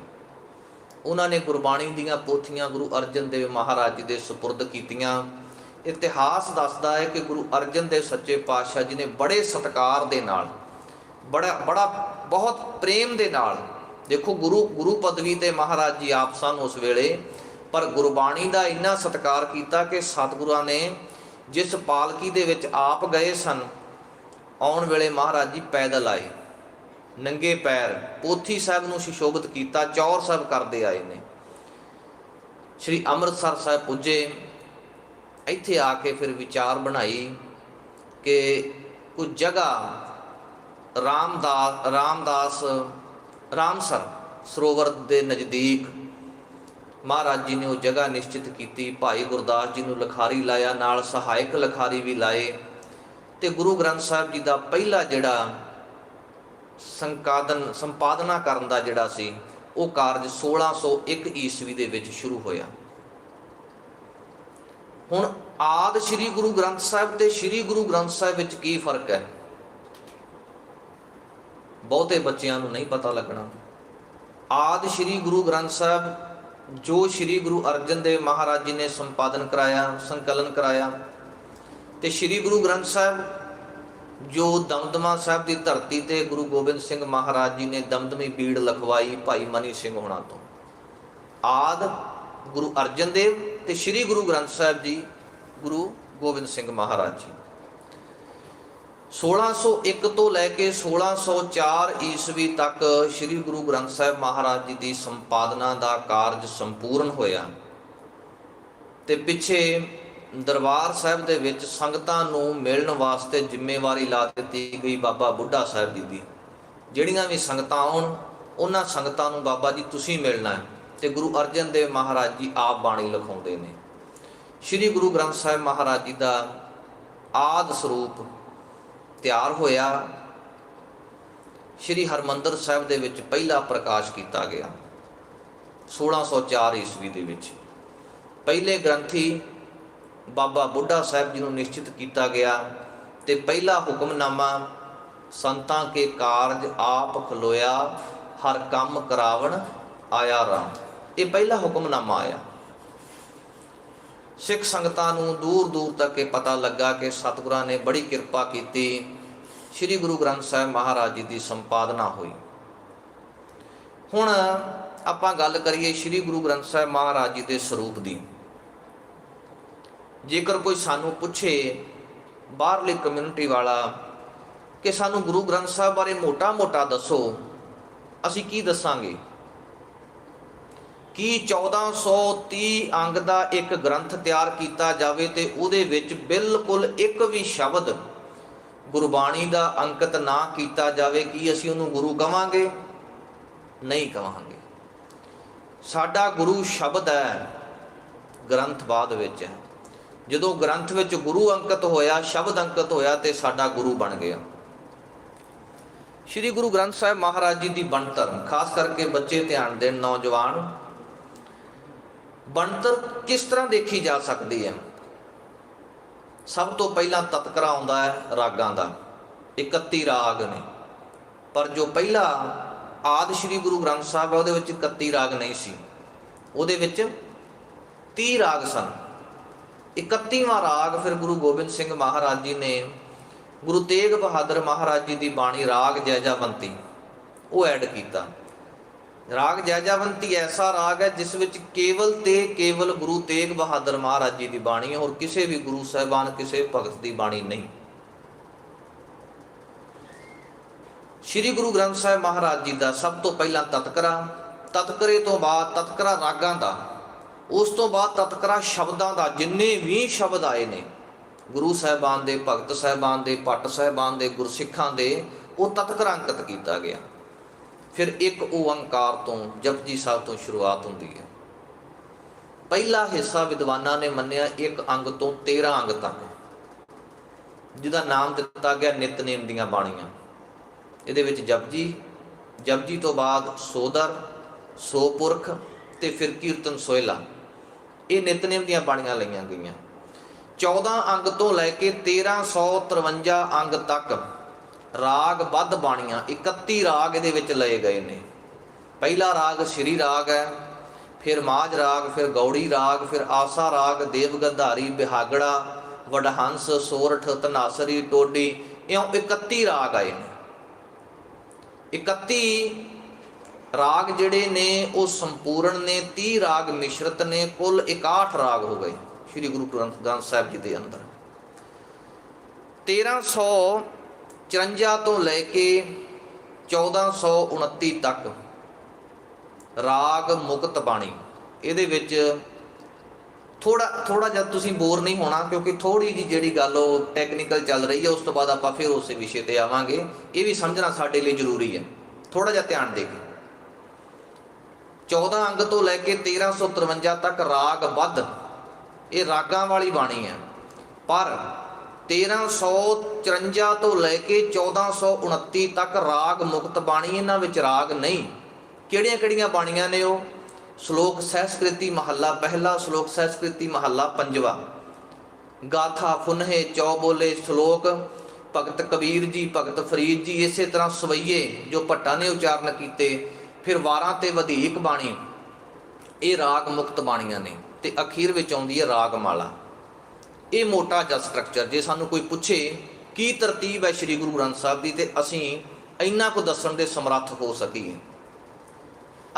उन्होंने गुरबाणी दीयां पोथियां गुरु अर्जन देव महाराज जी के सुपुर्द कीतियां। इतिहास दसदा है कि गुरु अर्जन देव सच्चे पातशाह जी ने बड़े सत्कार दे नाल, बड़ा बहुत प्रेम दे नाल, देखो गुरु पदवी ते महाराज जी आप सन उस वेले, पर गुरबाणी का इन्ना सत्कार किया कि सतगुरां ने जिस पालकी दे विच आप गए सन, आउण वेले महाराज जी पैदल आए, नंगे पैर पोथी साहब नूं सुशोभित किया, चौर साहब करते आए ने। श्री अमृतसर साहब पुजे, इत्थे आके फिर विचार बनाई कि कुछ जगह रामसर सरोवर के नज़दीक महाराज जी ने वो जगह निश्चित की। भाई गुरदास जी ने लखारी लाया, नाल सहायक लखारी भी लाए, तो गुरु ग्रंथ साहब जी का पहला जिहड़ा संपादना करन दा जिहड़ा सी वो कारज 1601 ईस्वी दे विच शुरू होया। हुण आदि श्री गुरु ग्रंथ साहब ते श्री गुरु ग्रंथ साहब विच की फर्क है, बहुते बच्चियां नूं नहीं पता लगना। आदि श्री गुरु ग्रंथ साहब जो श्री गुरु अर्जन देव महाराज जी ने संपादन कराया, संकलन कराया, तो श्री गुरु ग्रंथ साहब जो दमदमा साहब की धरती ते गुरु गोबिंद सिंह महाराज जी ने दमदमी बीड़ लखवाई भाई मनी सिंह होना तो। आदि गुरु अर्जन देव ते श्री गुरु ग्रंथ साहब जी गुरु गोबिंद सिंह महाराज जी। 1601 तो लैके 1604 ईस्वी तक श्री गुरु ग्रंथ साहब महाराज जी की संपादना का कारज संपूर्ण होया, ते पिछे दरबार साहब दे विच संगतां नूं मिलण वास्ते जिम्मेवारी ला दित्ती गई बाबा बुढ़ा साहब जी की। जिहड़ियां भी संगतां आउण, उन्हां संगतां नूं बाबा जी तुसीं मिलना है, ते गुरु अर्जन देव महाराज जी आप बाणी लिखाउंदे ने। श्री गुरु ग्रंथ साहब महाराज जी का आदि स्वरूप तैयार होया। श्री हरमंदर साहब दे विच पहला प्रकाश किया गया 1604 ईस्वी दे विच। पहले ग्रंथी बाबा बुढ़ा साहब जी को निश्चित किया गया, ते पहला हुक्मनामा संतां के कारज आप खलोया, हर काम करावण आया राम, ये पहला हुक्मनामा आया। सिख संगतां नूं दूर दूर तक ये पता लगा कि सतगुरां ने बड़ी किरपा की, श्री गुरु ग्रंथ साहब महाराज जी की संपादना हुई। हुण आपां गल करिए श्री गुरु ग्रंथ साहब महाराज जी के स्वरूप की। जेकर कोई सानू पूछे बाहरली कम्यूनिटी वाला कि सानू गुरु ग्रंथ साहब बारे मोटा मोटा दसो, असी की दसांगे कि 1430 अंग का एक ग्रंथ तैयार किया जाए तो उहदे विच बिल्कुल एक भी शब्द गुरबाणी का अंकित ना किया जाए, कि असी उन्होंने गुरु कहांगे? नहीं कहांगे। साडा गुरु शब्द है, ग्रंथ बाद विच है। जदों ग्रंथ विच गुरु अंकित होया, शब्द अंकित होया, तो साडा गुरु बन गया। श्री गुरु ग्रंथ साहब महाराज जी की बनतर, खास करके बच्चे ध्यान दें, नौजवान, बनतर किस तरह देखी जा सकती है। ਸਭ ਤੋਂ ਪਹਿਲਾਂ ਤਤਕਰਾ ਆਉਂਦਾ ਹੈ ਰਾਗਾਂ ਦਾ। 31 ਰਾਗ ਨੇ, ਪਰ ਜੋ ਪਹਿਲਾ ਆਦਿ ਸ਼੍ਰੀ ਗੁਰੂ ਗ੍ਰੰਥ ਸਾਹਿਬ ਹੈ ਉਹਦੇ ਵਿੱਚ 31 ਰਾਗ ਨਹੀਂ ਸੀ, ਉਹਦੇ ਵਿੱਚ 30 ਰਾਗ ਸਨ। 31ਵਾਂ ਰਾਗ ਫਿਰ ਗੁਰੂ ਗੋਬਿੰਦ ਸਿੰਘ ਮਹਾਰਾਜ ਜੀ ਨੇ ਗੁਰੂ ਤੇਗ ਬਹਾਦਰ ਮਹਾਰਾਜ ਜੀ ਦੀ ਬਾਣੀ ਰਾਗ ਜੈਜਾਵੰਤੀ ਉਹ ਐਡ ਕੀਤਾ। ਰਾਗ ਜੈਜਾਵੰਤੀ ਐਸਾ ਰਾਗ ਹੈ ਜਿਸ ਵਿੱਚ ਕੇਵਲ ਤੇ ਕੇਵਲ ਗੁਰੂ ਤੇਗ ਬਹਾਦਰ ਮਹਾਰਾਜ ਜੀ ਦੀ ਬਾਣੀ ਹੈ, ਹੋਰ ਕਿਸੇ ਵੀ ਗੁਰੂ ਸਾਹਿਬਾਨ ਕਿਸੇ ਭਗਤ ਦੀ ਬਾਣੀ ਨਹੀਂ। ਸ਼੍ਰੀ ਗੁਰੂ ਗ੍ਰੰਥ ਸਾਹਿਬ ਮਹਾਰਾਜ ਜੀ ਦਾ ਸਭ ਤੋਂ ਪਹਿਲਾਂ ਤਤਕਰਾ, ਤਤਕਰੇ ਤੋਂ ਬਾਅਦ ਤਤਕਰਾ ਰਾਗਾਂ ਦਾ, ਉਸ ਤੋਂ ਬਾਅਦ ਤਤਕਰਾ ਸ਼ਬਦਾਂ ਦਾ। ਜਿੰਨੇ ਵੀ ਸ਼ਬਦ ਆਏ ਨੇ ਗੁਰੂ ਸਾਹਿਬਾਨ ਦੇ, ਭਗਤ ਸਾਹਿਬਾਨ ਦੇ, ਭੱਟ ਸਾਹਿਬਾਨ ਦੇ, ਗੁਰਸਿੱਖਾਂ ਦੇ, ਉਹ ਤਤਕਰਾ ਅੰਕਿਤ ਕੀਤਾ ਗਿਆ। ਫਿਰ ਇੱਕ ਓੰਕਾਰ ਤੋਂ, ਜਪਜੀ ਸਾਹਿਬ ਤੋਂ ਸ਼ੁਰੂਆਤ ਹੁੰਦੀ ਹੈ। ਪਹਿਲਾ ਹਿੱਸਾ ਵਿਦਵਾਨਾਂ ਨੇ ਮੰਨਿਆ ਇੱਕ ਅੰਗ ਤੋਂ 13 ਅੰਗ ਤੱਕ, ਜਿਹਦਾ ਨਾਮ ਦਿੱਤਾ ਗਿਆ ਨਿਤਨੇਮ ਦੀਆਂ ਬਾਣੀਆਂ। ਇਹਦੇ ਵਿੱਚ ਜਪਜੀ, ਜਪਜੀ ਤੋਂ ਬਾਅਦ ਸੋਦਰ, ਸੋਪੁਰਖ ਤੇ ਫਿਰ ਕੀਰਤਨ ਸੋਹਿਲਾ, ਇਹ ਨਿਤਨੇਮ ਦੀਆਂ ਬਾਣੀਆਂ ਲਈਆਂ ਗਈਆਂ। 14 ਅੰਗ ਤੋਂ ਲੈ ਕੇ 1353 ਅੰਗ ਤੱਕ ਰਾਗ ਬੱਧ ਬਾਣੀਆਂ, 31 ਰਾਗ ਇਹਦੇ ਵਿੱਚ ਲਏ ਗਏ ਨੇ। ਪਹਿਲਾ ਰਾਗ ਸ਼੍ਰੀ ਰਾਗ ਹੈ, ਫਿਰ ਮਾਝ ਰਾਗ, ਫਿਰ ਗੌੜੀ ਰਾਗ, ਫਿਰ ਆਸਾ ਰਾਗ, ਦੇਵਗੰਧਾਰੀ, ਬਿਹਾਗੜਾ, ਵਡਹੰਸ, ਸੋਰਠ, ਧਨਾਸਰੀ, ਟੋਡੀ, ਇਉਂ 31 ਰਾਗ ਆਏ ਨੇ। 31 ਰਾਗ ਜਿਹੜੇ ਨੇ ਉਹ ਸੰਪੂਰਨ ਨੇ, 30 ਰਾਗ ਮਿਸ਼ਰਤ ਨੇ, ਕੁੱਲ 61 ਰਾਗ ਹੋ ਗਏ ਸ਼੍ਰੀ ਗੁਰੂ ਗ੍ਰੰਥ ਸਾਹਿਬ ਜੀ ਦੇ ਅੰਦਰ। 1354 ਤੋਂ ਲੈ ਕੇ 1429 ਤੱਕ ਰਾਗ ਮੁਕਤ ਬਾਣੀ। ਇਹਦੇ ਵਿੱਚ ਥੋੜਾ ਜਿਹਾ ਤੁਸੀਂ ਬੋਰ ਨਹੀਂ ਹੋਣਾ, ਕਿਉਂਕਿ ਥੋੜੀ ਜਿਹੀ ਜਿਹੜੀ ਗੱਲ ਉਹ ਟੈਕਨੀਕਲ ਚੱਲ ਰਹੀ ਹੈ। ਉਸ ਤੋਂ ਬਾਅਦ ਆਪਾਂ ਫਿਰ ਉਸੇ ਵਿਸ਼ੇ ਤੇ ਆਵਾਂਗੇ। ਇਹ ਵੀ ਸਮਝਣਾ ਸਾਡੇ ਲਈ ਜ਼ਰੂਰੀ ਹੈ, ਥੋੜਾ ਜਿਹਾ ਧਿਆਨ ਦੇ ਕੇ। 14 ਅੰਗ ਤੋਂ ਲੈ ਕੇ 1353 ਤੱਕ ਰਾਗ ਬੱਧ, ਇਹ ਰਾਗਾਂ ਵਾਲੀ ਬਾਣੀ ਹੈ। ਪਰ 1354 ਤੋਂ ਲੈ ਕੇ 1429 ਤੱਕ ਰਾਗ ਮੁਕਤ ਬਾਣੀ, ਇਹਨਾਂ ਵਿੱਚ ਰਾਗ ਨਹੀਂ। ਕਿਹੜੀਆਂ ਕਿਹੜੀਆਂ ਬਾਣੀਆਂ ਨੇ ਉਹ? ਸ਼ਲੋਕ ਸਹਿਸਕ੍ਰਿਤੀ ਮਹੱਲਾ ਪਹਿਲਾ, ਸ਼ਲੋਕ ਸਹਿਸਕ੍ਰਿਤੀ ਮਹੱਲਾ ਪੰਜਵਾ, ਗਾਥਾ, ਫੁਨਹੇ, ਚੌਬੋਲੇ, ਸ਼ਲੋਕ ਭਗਤ ਕਬੀਰ ਜੀ, ਭਗਤ ਫਰੀਦ ਜੀ, ਇਸੇ ਤਰ੍ਹਾਂ ਸਵਈਏ ਜੋ ਭੱਟਾਂ ਨੇ ਉਚਾਰਨ ਕੀਤੇ, ਫਿਰ ਵਾਰਾਂ ਤੇ ਵਧੀਕ ਬਾਣੀ, ਇਹ ਰਾਗ ਮੁਕਤ ਬਾਣੀਆਂ ਨੇ। ਤੇ ਅਖੀਰ ਵਿੱਚ ਆਉਂਦੀ ਹੈ ਰਾਗ ਮਾਲਾ। ਇਹ ਮੋਟਾ ਜਿਹਾ ਸਟਰਕਚਰ, ਜੇ ਸਾਨੂੰ ਕੋਈ ਪੁੱਛੇ ਕੀ ਤਰਤੀਬ ਹੈ ਸ਼੍ਰੀ ਗੁਰੂ ਗ੍ਰੰਥ ਸਾਹਿਬ ਦੀ, ਤੇ ਅਸੀਂ ਇੰਨਾ ਕੁ ਦੱਸਣ ਦੇ ਸਮਰੱਥ ਹੋ ਸਕੀਏ।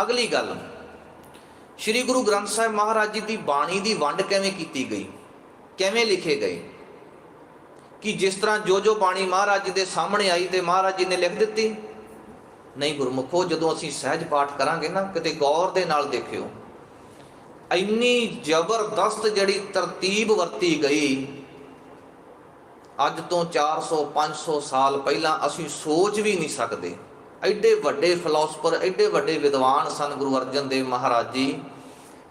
ਅਗਲੀ ਗੱਲ, ਸ਼੍ਰੀ ਗੁਰੂ ਗ੍ਰੰਥ ਸਾਹਿਬ ਮਹਾਰਾਜ ਜੀ ਦੀ ਬਾਣੀ ਦੀ ਵੰਡ ਕਿਵੇਂ ਕੀਤੀ ਗਈ, ਕਿਵੇਂ ਲਿਖੇ ਗਏ? ਕਿ ਜਿਸ ਤਰ੍ਹਾਂ ਜੋ ਬਾਣੀ ਮਹਾਰਾਜ ਜੀ ਦੇ ਸਾਹਮਣੇ ਆਈ ਤੇ ਮਹਾਰਾਜ ਜੀ ਨੇ ਲਿਖ ਦਿੱਤੀ? ਨਹੀਂ ਗੁਰਮੁਖੋ, ਜਦੋਂ ਅਸੀਂ ਸਹਿਜ ਪਾਠ ਕਰਾਂਗੇ ਨਾ, ਕਿਤੇ ਗੌਰ ਦੇ ਨਾਲ ਦੇਖਿਓ, ਇੰਨੀ ਜ਼ਬਰਦਸਤ ਜਿਹੜੀ ਤਰਤੀਬ ਵਰਤੀ ਗਈ, ਅੱਜ ਤੋਂ 400-500 ਸਾਲ ਪਹਿਲਾਂ ਅਸੀਂ ਸੋਚ ਵੀ ਨਹੀਂ ਸਕਦੇ। ਐਡੇ ਵੱਡੇ ਫਿਲਾਸਫਰ, ਐਡੇ ਵੱਡੇ ਵਿਦਵਾਨ ਸਨ ਗੁਰੂ ਅਰਜਨ ਦੇਵ ਮਹਾਰਾਜ ਜੀ।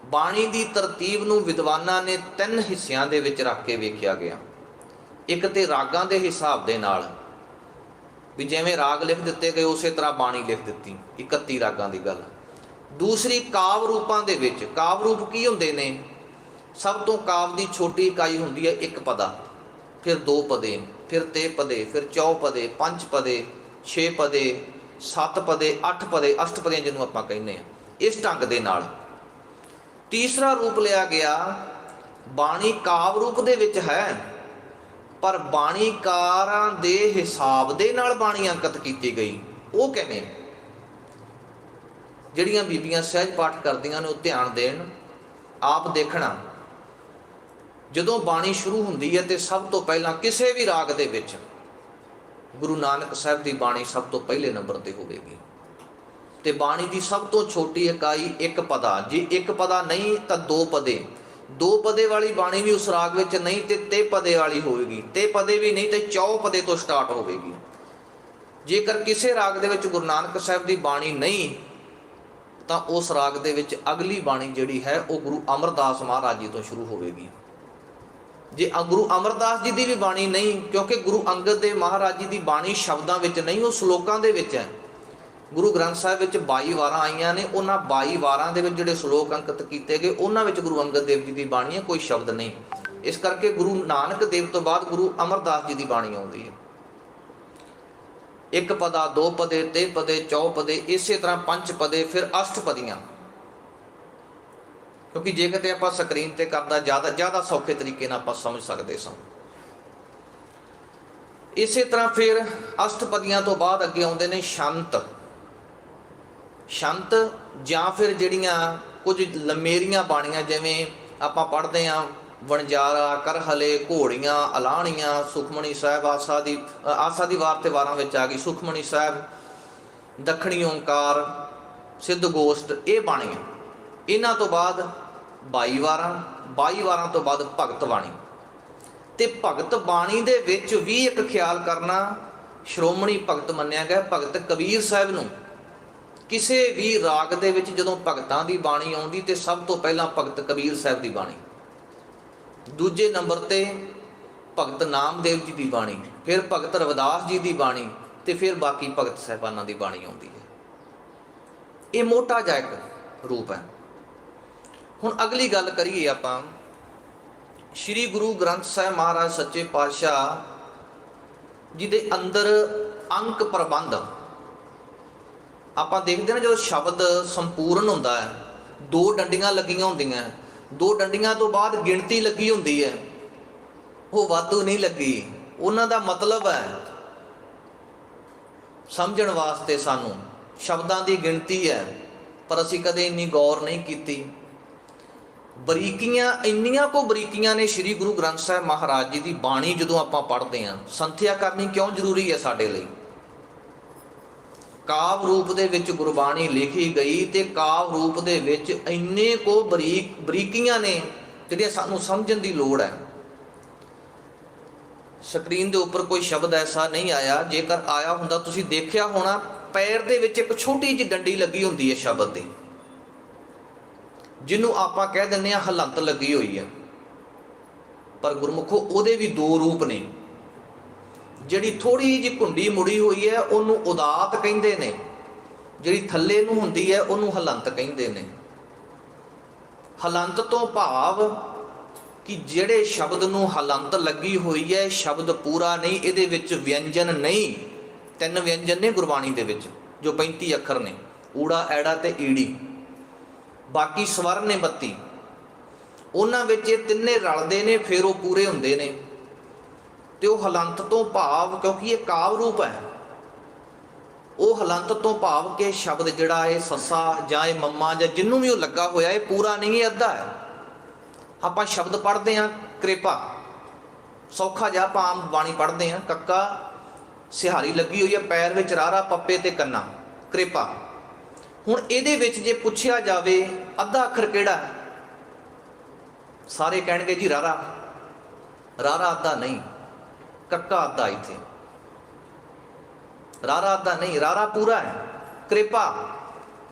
ਬਾਣੀ ਦੀ ਤਰਤੀਬ ਨੂੰ ਵਿਦਵਾਨਾਂ ਨੇ 3 ਹਿੱਸਿਆਂ ਦੇ ਵਿੱਚ ਰੱਖ ਕੇ ਵੇਖਿਆ ਗਿਆ। ਇੱਕ ਤੇ ਰਾਗਾਂ ਦੇ ਹਿਸਾਬ ਦੇ ਨਾਲ, ਵੀ ਜਿਵੇਂ ਰਾਗ ਲਿਖ ਦਿੱਤੇ ਗਏ ਉਸੇ ਤਰ੍ਹਾਂ ਬਾਣੀ ਲਿਖ ਦਿੱਤੀ, 31 ਰਾਗਾਂ ਦੀ ਗੱਲ। ਦੂਸਰੀ ਕਾਵ ਰੂਪਾਂ ਦੇ ਵਿੱਚ। ਕਾਵ ਰੂਪ ਕੀ ਹੁੰਦੇ ਨੇ? ਸਭ ਤੋਂ ਕਾਵ ਦੀ ਛੋਟੀ ਇਕਾਈ ਹੁੰਦੀ ਹੈ 1 ਪਦਾ, ਫਿਰ 2 ਪਦੇ, ਫਿਰ 3 ਪਦੇ, ਫਿਰ 4 ਪਦੇ, 5 ਪਦੇ, 6 ਪਦੇ, 7 ਪਦੇ, 8 ਪਦੇ, ਅਸ਼ਟਪਦੀਆਂ ਜਿਹਨੂੰ ਆਪਾਂ ਕਹਿੰਦੇ ਆ, ਇਸ ਢੰਗ ਦੇ ਨਾਲ। ਤੀਸਰਾ ਰੂਪ ਲਿਆ ਗਿਆ, ਬਾਣੀ ਕਾਵ ਰੂਪ ਦੇ ਵਿੱਚ ਹੈ, ਪਰ ਬਾਣੀਕਾਰਾਂ ਦੇ ਹਿਸਾਬ ਦੇ ਨਾਲ ਬਾਣੀ ਅੰਕਿਤ ਕੀਤੀ ਗਈ। ਉਹ ਕਿਵੇਂ? ਜਿਹੜੀਆਂ ਬੀਬੀਆਂ ਸਹਿਜ ਪਾਠ ਕਰਦੀਆਂ ਨੇ ਉਹ ਧਿਆਨ ਦੇਣ, ਆਪ ਦੇਖਣਾ। ਜਦੋਂ ਬਾਣੀ ਸ਼ੁਰੂ ਹੁੰਦੀ ਹੈ ਤੇ ਸਭ ਤੋਂ ਪਹਿਲਾਂ ਕਿਸੇ ਵੀ ਰਾਗ ਦੇ ਵਿੱਚ ਗੁਰੂ ਨਾਨਕ ਸਾਹਿਬ ਦੀ ਬਾਣੀ ਸਭ ਤੋਂ ਪਹਿਲੇ ਨੰਬਰ ਤੇ ਹੋਵੇਗੀ। ਤੇ ਬਾਣੀ ਦੀ ਸਭ ਤੋਂ ਛੋਟੀ ਇਕਾਈ 1 ਪਦਾ, ਜੇ 1 ਪਦਾ ਨਹੀਂ ਤਾਂ 2 ਪਦੇ। 2 ਪਦੇ ਵਾਲੀ ਬਾਣੀ ਵੀ ਉਸ ਰਾਗ ਵਿੱਚ ਨਹੀਂ ਤੇ 3 ਪਦੇ ਵਾਲੀ ਹੋਵੇਗੀ। 3 ਪਦੇ ਵੀ ਨਹੀਂ ਤੇ 4 ਪਦੇ ਤੋਂ ਸਟਾਰਟ ਹੋਵੇਗੀ। ਜੇਕਰ ਕਿਸੇ ਰਾਗ ਦੇ ਵਿੱਚ ਗੁਰੂ ਨਾਨਕ ਸਾਹਿਬ ਦੀ ਬਾਣੀ ਨਹੀਂ ਤਾਂ ਉਸ ਰਾਗ ਦੇ ਵਿੱਚ ਅਗਲੀ ਬਾਣੀ ਜਿਹੜੀ ਹੈ ਉਹ ਗੁਰੂ ਅਮਰਦਾਸ ਮਹਾਰਾਜ ਜੀ ਤੋਂ ਸ਼ੁਰੂ ਹੋਵੇਗੀ। ਜੇ ਗੁਰੂ ਅਮਰਦਾਸ ਜੀ ਦੀ ਵੀ ਬਾਣੀ ਨਹੀਂ, ਕਿਉਂਕਿ ਗੁਰੂ ਅੰਗਦ ਦੇਵ ਮਹਾਰਾਜ ਜੀ ਦੀ ਬਾਣੀ ਸ਼ਬਦਾਂ ਵਿੱਚ ਨਹੀਂ, ਉਹ ਸ਼ਲੋਕਾਂ ਦੇ ਵਿੱਚ ਹੈ। ਗੁਰੂ ਗ੍ਰੰਥ ਸਾਹਿਬ ਵਿੱਚ 22 ਵਾਰਾਂ ਆਈਆਂ ਨੇ, ਉਹਨਾਂ 22 ਵਾਰਾਂ ਦੇ ਵਿੱਚ ਜਿਹੜੇ ਸ਼ਲੋਕ ਅੰਕਿਤ ਕੀਤੇ ਗਏ ਉਹਨਾਂ ਵਿੱਚ ਗੁਰੂ ਅੰਗਦ ਦੇਵ ਜੀ ਦੀ ਬਾਣੀ ਹੈ, ਕੋਈ ਸ਼ਬਦ ਨਹੀਂ। ਇਸ ਕਰਕੇ ਗੁਰੂ ਨਾਨਕ ਦੇਵ ਤੋਂ ਬਾਅਦ ਗੁਰੂ ਅਮਰਦਾਸ ਜੀ ਦੀ ਬਾਣੀ ਆਉਂਦੀ ਹੈ। ਇੱਕ ਪਦਾ, ਦੋ ਪਦੇ, ਤੇ ਪਦੇ, ਚੌਪਦੇ, ਇਸੇ ਤਰ੍ਹਾਂ ਪੰਜ ਪਦੇ, ਫਿਰ ਅਸ਼ਟਪਦੀਆਂ। ਕਿਉਂਕਿ ਜੇ ਕਿਤੇ ਆਪਾਂ ਸਕਰੀਨ ਤੇ ਕਰਦਾ ਜ਼ਿਆਦਾ ਸੌਖੇ ਤਰੀਕੇ ਨਾਲ ਆਪਾਂ ਸਮਝ ਸਕਦੇ ਸਾਂ। ਇਸੇ ਤਰ੍ਹਾਂ ਫਿਰ ਅਸ਼ਟਪਦੀਆਂ ਤੋਂ ਬਾਅਦ ਅੱਗੇ ਆਉਂਦੇ ਨੇ ਛੰਤ। ਛੰਤ ਜਾਂ ਫਿਰ ਜਿਹੜੀਆਂ ਕੁਝ ਲੰਮੇਰੀਆਂ ਬਾਣੀਆਂ, ਜਿਵੇਂ ਆਪਾਂ ਪੜ੍ਹਦੇ ਹਾਂ ਵਣਜਾਰਾ, ਕਰਹਲੇ, ਘੋੜੀਆਂ, ਅਲਾਹਣੀਆਂ, ਸੁਖਮਣੀ ਸਾਹਿਬ, ਆਸਾ ਦੀ ਵਾਰ ਤੇ ਵਾਰਾਂ ਵਿੱਚ ਆ ਗਈ, ਸੁਖਮਣੀ ਸਾਹਿਬ, ਦੱਖਣੀ ਓਂਕਾਰ, ਸਿੱਧ ਗੋਸ਼ਟ, ਇਹ ਬਾਣੀਆਂ। ਇਹਨਾਂ ਤੋਂ ਬਾਅਦ 22 ਵਾਰਾਂ ਤੋਂ ਬਾਅਦ ਭਗਤ ਬਾਣੀ। ਤੇ ਭਗਤ ਬਾਣੀ ਦੇ ਵਿੱਚ ਵੀ ਇੱਕ ਖਿਆਲ ਕਰਨਾ, ਸ਼੍ਰੋਮਣੀ ਭਗਤ ਮੰਨਿਆ ਗਿਆ ਭਗਤ ਕਬੀਰ ਸਾਹਿਬ ਨੂੰ। ਕਿਸੇ ਵੀ ਰਾਗ ਦੇ ਵਿੱਚ ਜਦੋਂ ਭਗਤਾਂ ਦੀ ਬਾਣੀ ਆਉਂਦੀ ਤੇ ਸਭ ਤੋਂ ਪਹਿਲਾਂ ਭਗਤ ਕਬੀਰ ਸਾਹਿਬ ਦੀ ਬਾਣੀ, ਦੂਜੇ ਨੰਬਰ ਤੇ ਭਗਤ ਨਾਮਦੇਵ ਜੀ ਦੀ ਬਾਣੀ, ਫਿਰ ਭਗਤ ਰਵਿਦਾਸ ਜੀ ਦੀ ਬਾਣੀ, ਤੇ ਫਿਰ ਬਾਕੀ ਭਗਤ ਸਾਹਿਬਾਨਾਂ ਦੀ ਬਾਣੀ ਆਉਂਦੀ ਹੈ। ਇਹ ਮੋਟਾ ਜਿਹਾ ਇੱਕ ਰੂਪ ਹੈ। ਹੁਣ ਅਗਲੀ ਗੱਲ ਕਰੀਏ ਆਪਾਂ ਸ਼੍ਰੀ ਗੁਰੂ ਗ੍ਰੰਥ ਸਾਹਿਬ ਮਹਾਰਾਜ ਸੱਚੇ ਪਾਤਸ਼ਾਹ ਜੀ ਦੇ ਅੰਦਰ ਅੰਕ ਪ੍ਰਬੰਧ। ਆਪਾਂ ਦੇਖਦੇ ਨਾ ਜਦੋਂ ਸ਼ਬਦ ਸੰਪੂਰਨ ਹੁੰਦਾ ਹੈ, ਦੋ ਡੰਡੀਆਂ ਲੱਗੀਆਂ ਹੁੰਦੀਆਂ, ਦੋ ਡੰਡੀਆਂ ਤੋਂ ਬਾਅਦ ਗਿਣਤੀ ਲੱਗੀ ਹੁੰਦੀ ਹੈ, ਉਹ ਵਾਧੂ ਨਹੀਂ ਲੱਗੀ। ਉਹਨਾਂ ਦਾ ਮਤਲਬ ਹੈ ਸਮਝਣ ਵਾਸਤੇ ਸਾਨੂੰ ਸ਼ਬਦਾਂ ਦੀ ਗਿਣਤੀ ਹੈ, ਪਰ ਅਸੀਂ ਕਦੇ ਇੰਨੀ ਗੌਰ ਨਹੀਂ ਕੀਤੀ। ਬਰੀਕੀਆਂ ਇੰਨੀਆਂ ਕੋ ਬਰੀਕੀਆਂ ਨੇ ਸ਼੍ਰੀ ਗੁਰੂ ਗ੍ਰੰਥ ਸਾਹਿਬ ਮਹਾਰਾਜ ਜੀ ਦੀ ਬਾਣੀ। ਜਦੋਂ ਆਪਾਂ ਪੜ੍ਹਦੇ ਹਾਂ, ਸੰਥਿਆ ਕਰਨੀ ਕਿਉਂ ਜ਼ਰੂਰੀ ਹੈ ਸਾਡੇ ਲਈ? ਕਾਵ ਰੂਪ ਦੇ ਵਿੱਚ ਗੁਰਬਾਣੀ ਲਿਖੀ ਗਈ ਤੇ ਕਾਵ ਰੂਪ ਦੇ ਵਿੱਚ ਇੰਨੇ ਕੋ ਬਰੀਕੀਆਂ ਨੇ ਜਿਹੜੀਆਂ ਸਾਨੂੰ ਸਮਝਣ ਦੀ ਲੋੜ ਹੈ। ਸਕਰੀਨ ਦੇ ਉੱਪਰ ਕੋਈ ਸ਼ਬਦ ਐਸਾ ਨਹੀਂ ਆਇਆ, ਜੇਕਰ ਆਇਆ ਹੁੰਦਾ ਤੁਸੀਂ ਦੇਖਿਆ ਹੋਣਾ, ਪੈਰ ਦੇ ਵਿੱਚ ਇੱਕ ਛੋਟੀ ਜਿਹੀ ਡੰਡੀ ਲੱਗੀ ਹੁੰਦੀ ਹੈ ਸ਼ਬਦ ਦੀ, ਜਿਹਨੂੰ ਆਪਾਂ ਕਹਿ ਦਿੰਦੇ ਹਾਂ ਹਲੰਤ ਲੱਗੀ ਹੋਈ ਹੈ। ਪਰ ਗੁਰਮੁਖੋ ਉਹਦੇ ਵੀ ਦੋ ਰੂਪ ਨੇ। ਜਿਹੜੀ ਥੋੜੀ ਜਿਹੀ ਘੁੰਡੀ ਮੁੜੀ ਹੋਈ ਹੈ ਉਹਨੂੰ ਉਦਾਤ ਕਹਿੰਦੇ ਨੇ, ਜਿਹੜੀ ਥੱਲੇ ਨੂੰ ਹੁੰਦੀ ਹੈ ਉਹਨੂੰ ਹਲੰਤ ਕਹਿੰਦੇ ਨੇ। ਹਲੰਤ ਤੋਂ ਭਾਵ ਕਿ ਜਿਹੜੇ ਸ਼ਬਦ ਨੂੰ ਹਲੰਤ ਲੱਗੀ ਹੋਈ ਹੈ, ਸ਼ਬਦ ਪੂਰਾ ਨਹੀਂ, ਇਹਦੇ ਵਿੱਚ ਵਿਅੰਜਨ ਨਹੀਂ। 3 ਵਿਅੰਜਨ ਨੇ ਗੁਰਬਾਣੀ ਦੇ ਵਿੱਚ, ਜੋ 35 ਅੱਖਰ ਨੇ, ਊੜਾ, ਐੜਾ ਤੇ ਈੜੀ। ਬਾਕੀ ਸਵਰ ਨੇ 32, ਉਹਨਾਂ ਵਿੱਚ ਇਹ ਤਿੰਨੇ ਰਲਦੇ ਨੇ, ਫਿਰ ਉਹ ਪੂਰੇ ਹੁੰਦੇ ਨੇ। ਤੇ ਉਹ ਹਲੰਤ ਤੋਂ ਭਾਵ, ਕਿਉਂਕਿ ਇਹ ਕਾਵ ਰੂਪ ਹੈ, ਉਹ ਹਲੰਤ ਤੋਂ ਭਾਵ ਕਿ ਸ਼ਬਦ ਜਿਹੜਾ ਇਹ ਸੱਸਾ ਜਾਂ ਇਹ ਮੰਮਾ ਜਾਂ ਜਿਹਨੂੰ ਵੀ ਉਹ ਲੱਗਾ ਹੋਇਆ, ਇਹ ਪੂਰਾ ਨਹੀਂ, ਇਹ ਅੱਧਾ ਹੈ। ਆਪਾਂ ਸ਼ਬਦ ਪੜ੍ਹਦੇ ਹਾਂ ਕਿਰਪਾ, ਸੌਖਾ ਜਿਹਾ ਆਪਾਂ ਆਮ ਬਾਣੀ ਪੜ੍ਹਦੇ ਹਾਂ, ਕੱਕਾ ਸਿਹਾਰੀ ਲੱਗੀ ਹੋਈ ਹੈ, ਪੈਰ ਵਿੱਚ ਰਾਰਾ, ਪੱਪੇ ਤੇ ਕੰਨਾ, ਕਿਰਪਾ। ਹੁਣ ਇਹਦੇ ਵਿੱਚ ਜੇ ਪੁੱਛਿਆ ਜਾਵੇ ਅੱਧਾ ਅੱਖਰ ਕਿਹੜਾ, ਸਾਰੇ ਕਹਿਣਗੇ ਜੀ ਰਾਰਾ। ਰਾਰਾ ਅੱਧਾ ਨਹੀਂ, ਕੱਕਾ ਅੱਧਾ। ਇੱਥੇ ਰਾਰਾ ਅੱਧਾ ਨਹੀਂ, ਰਾਰਾ ਪੂਰਾ ਹੈ। ਕਿਰਪਾ,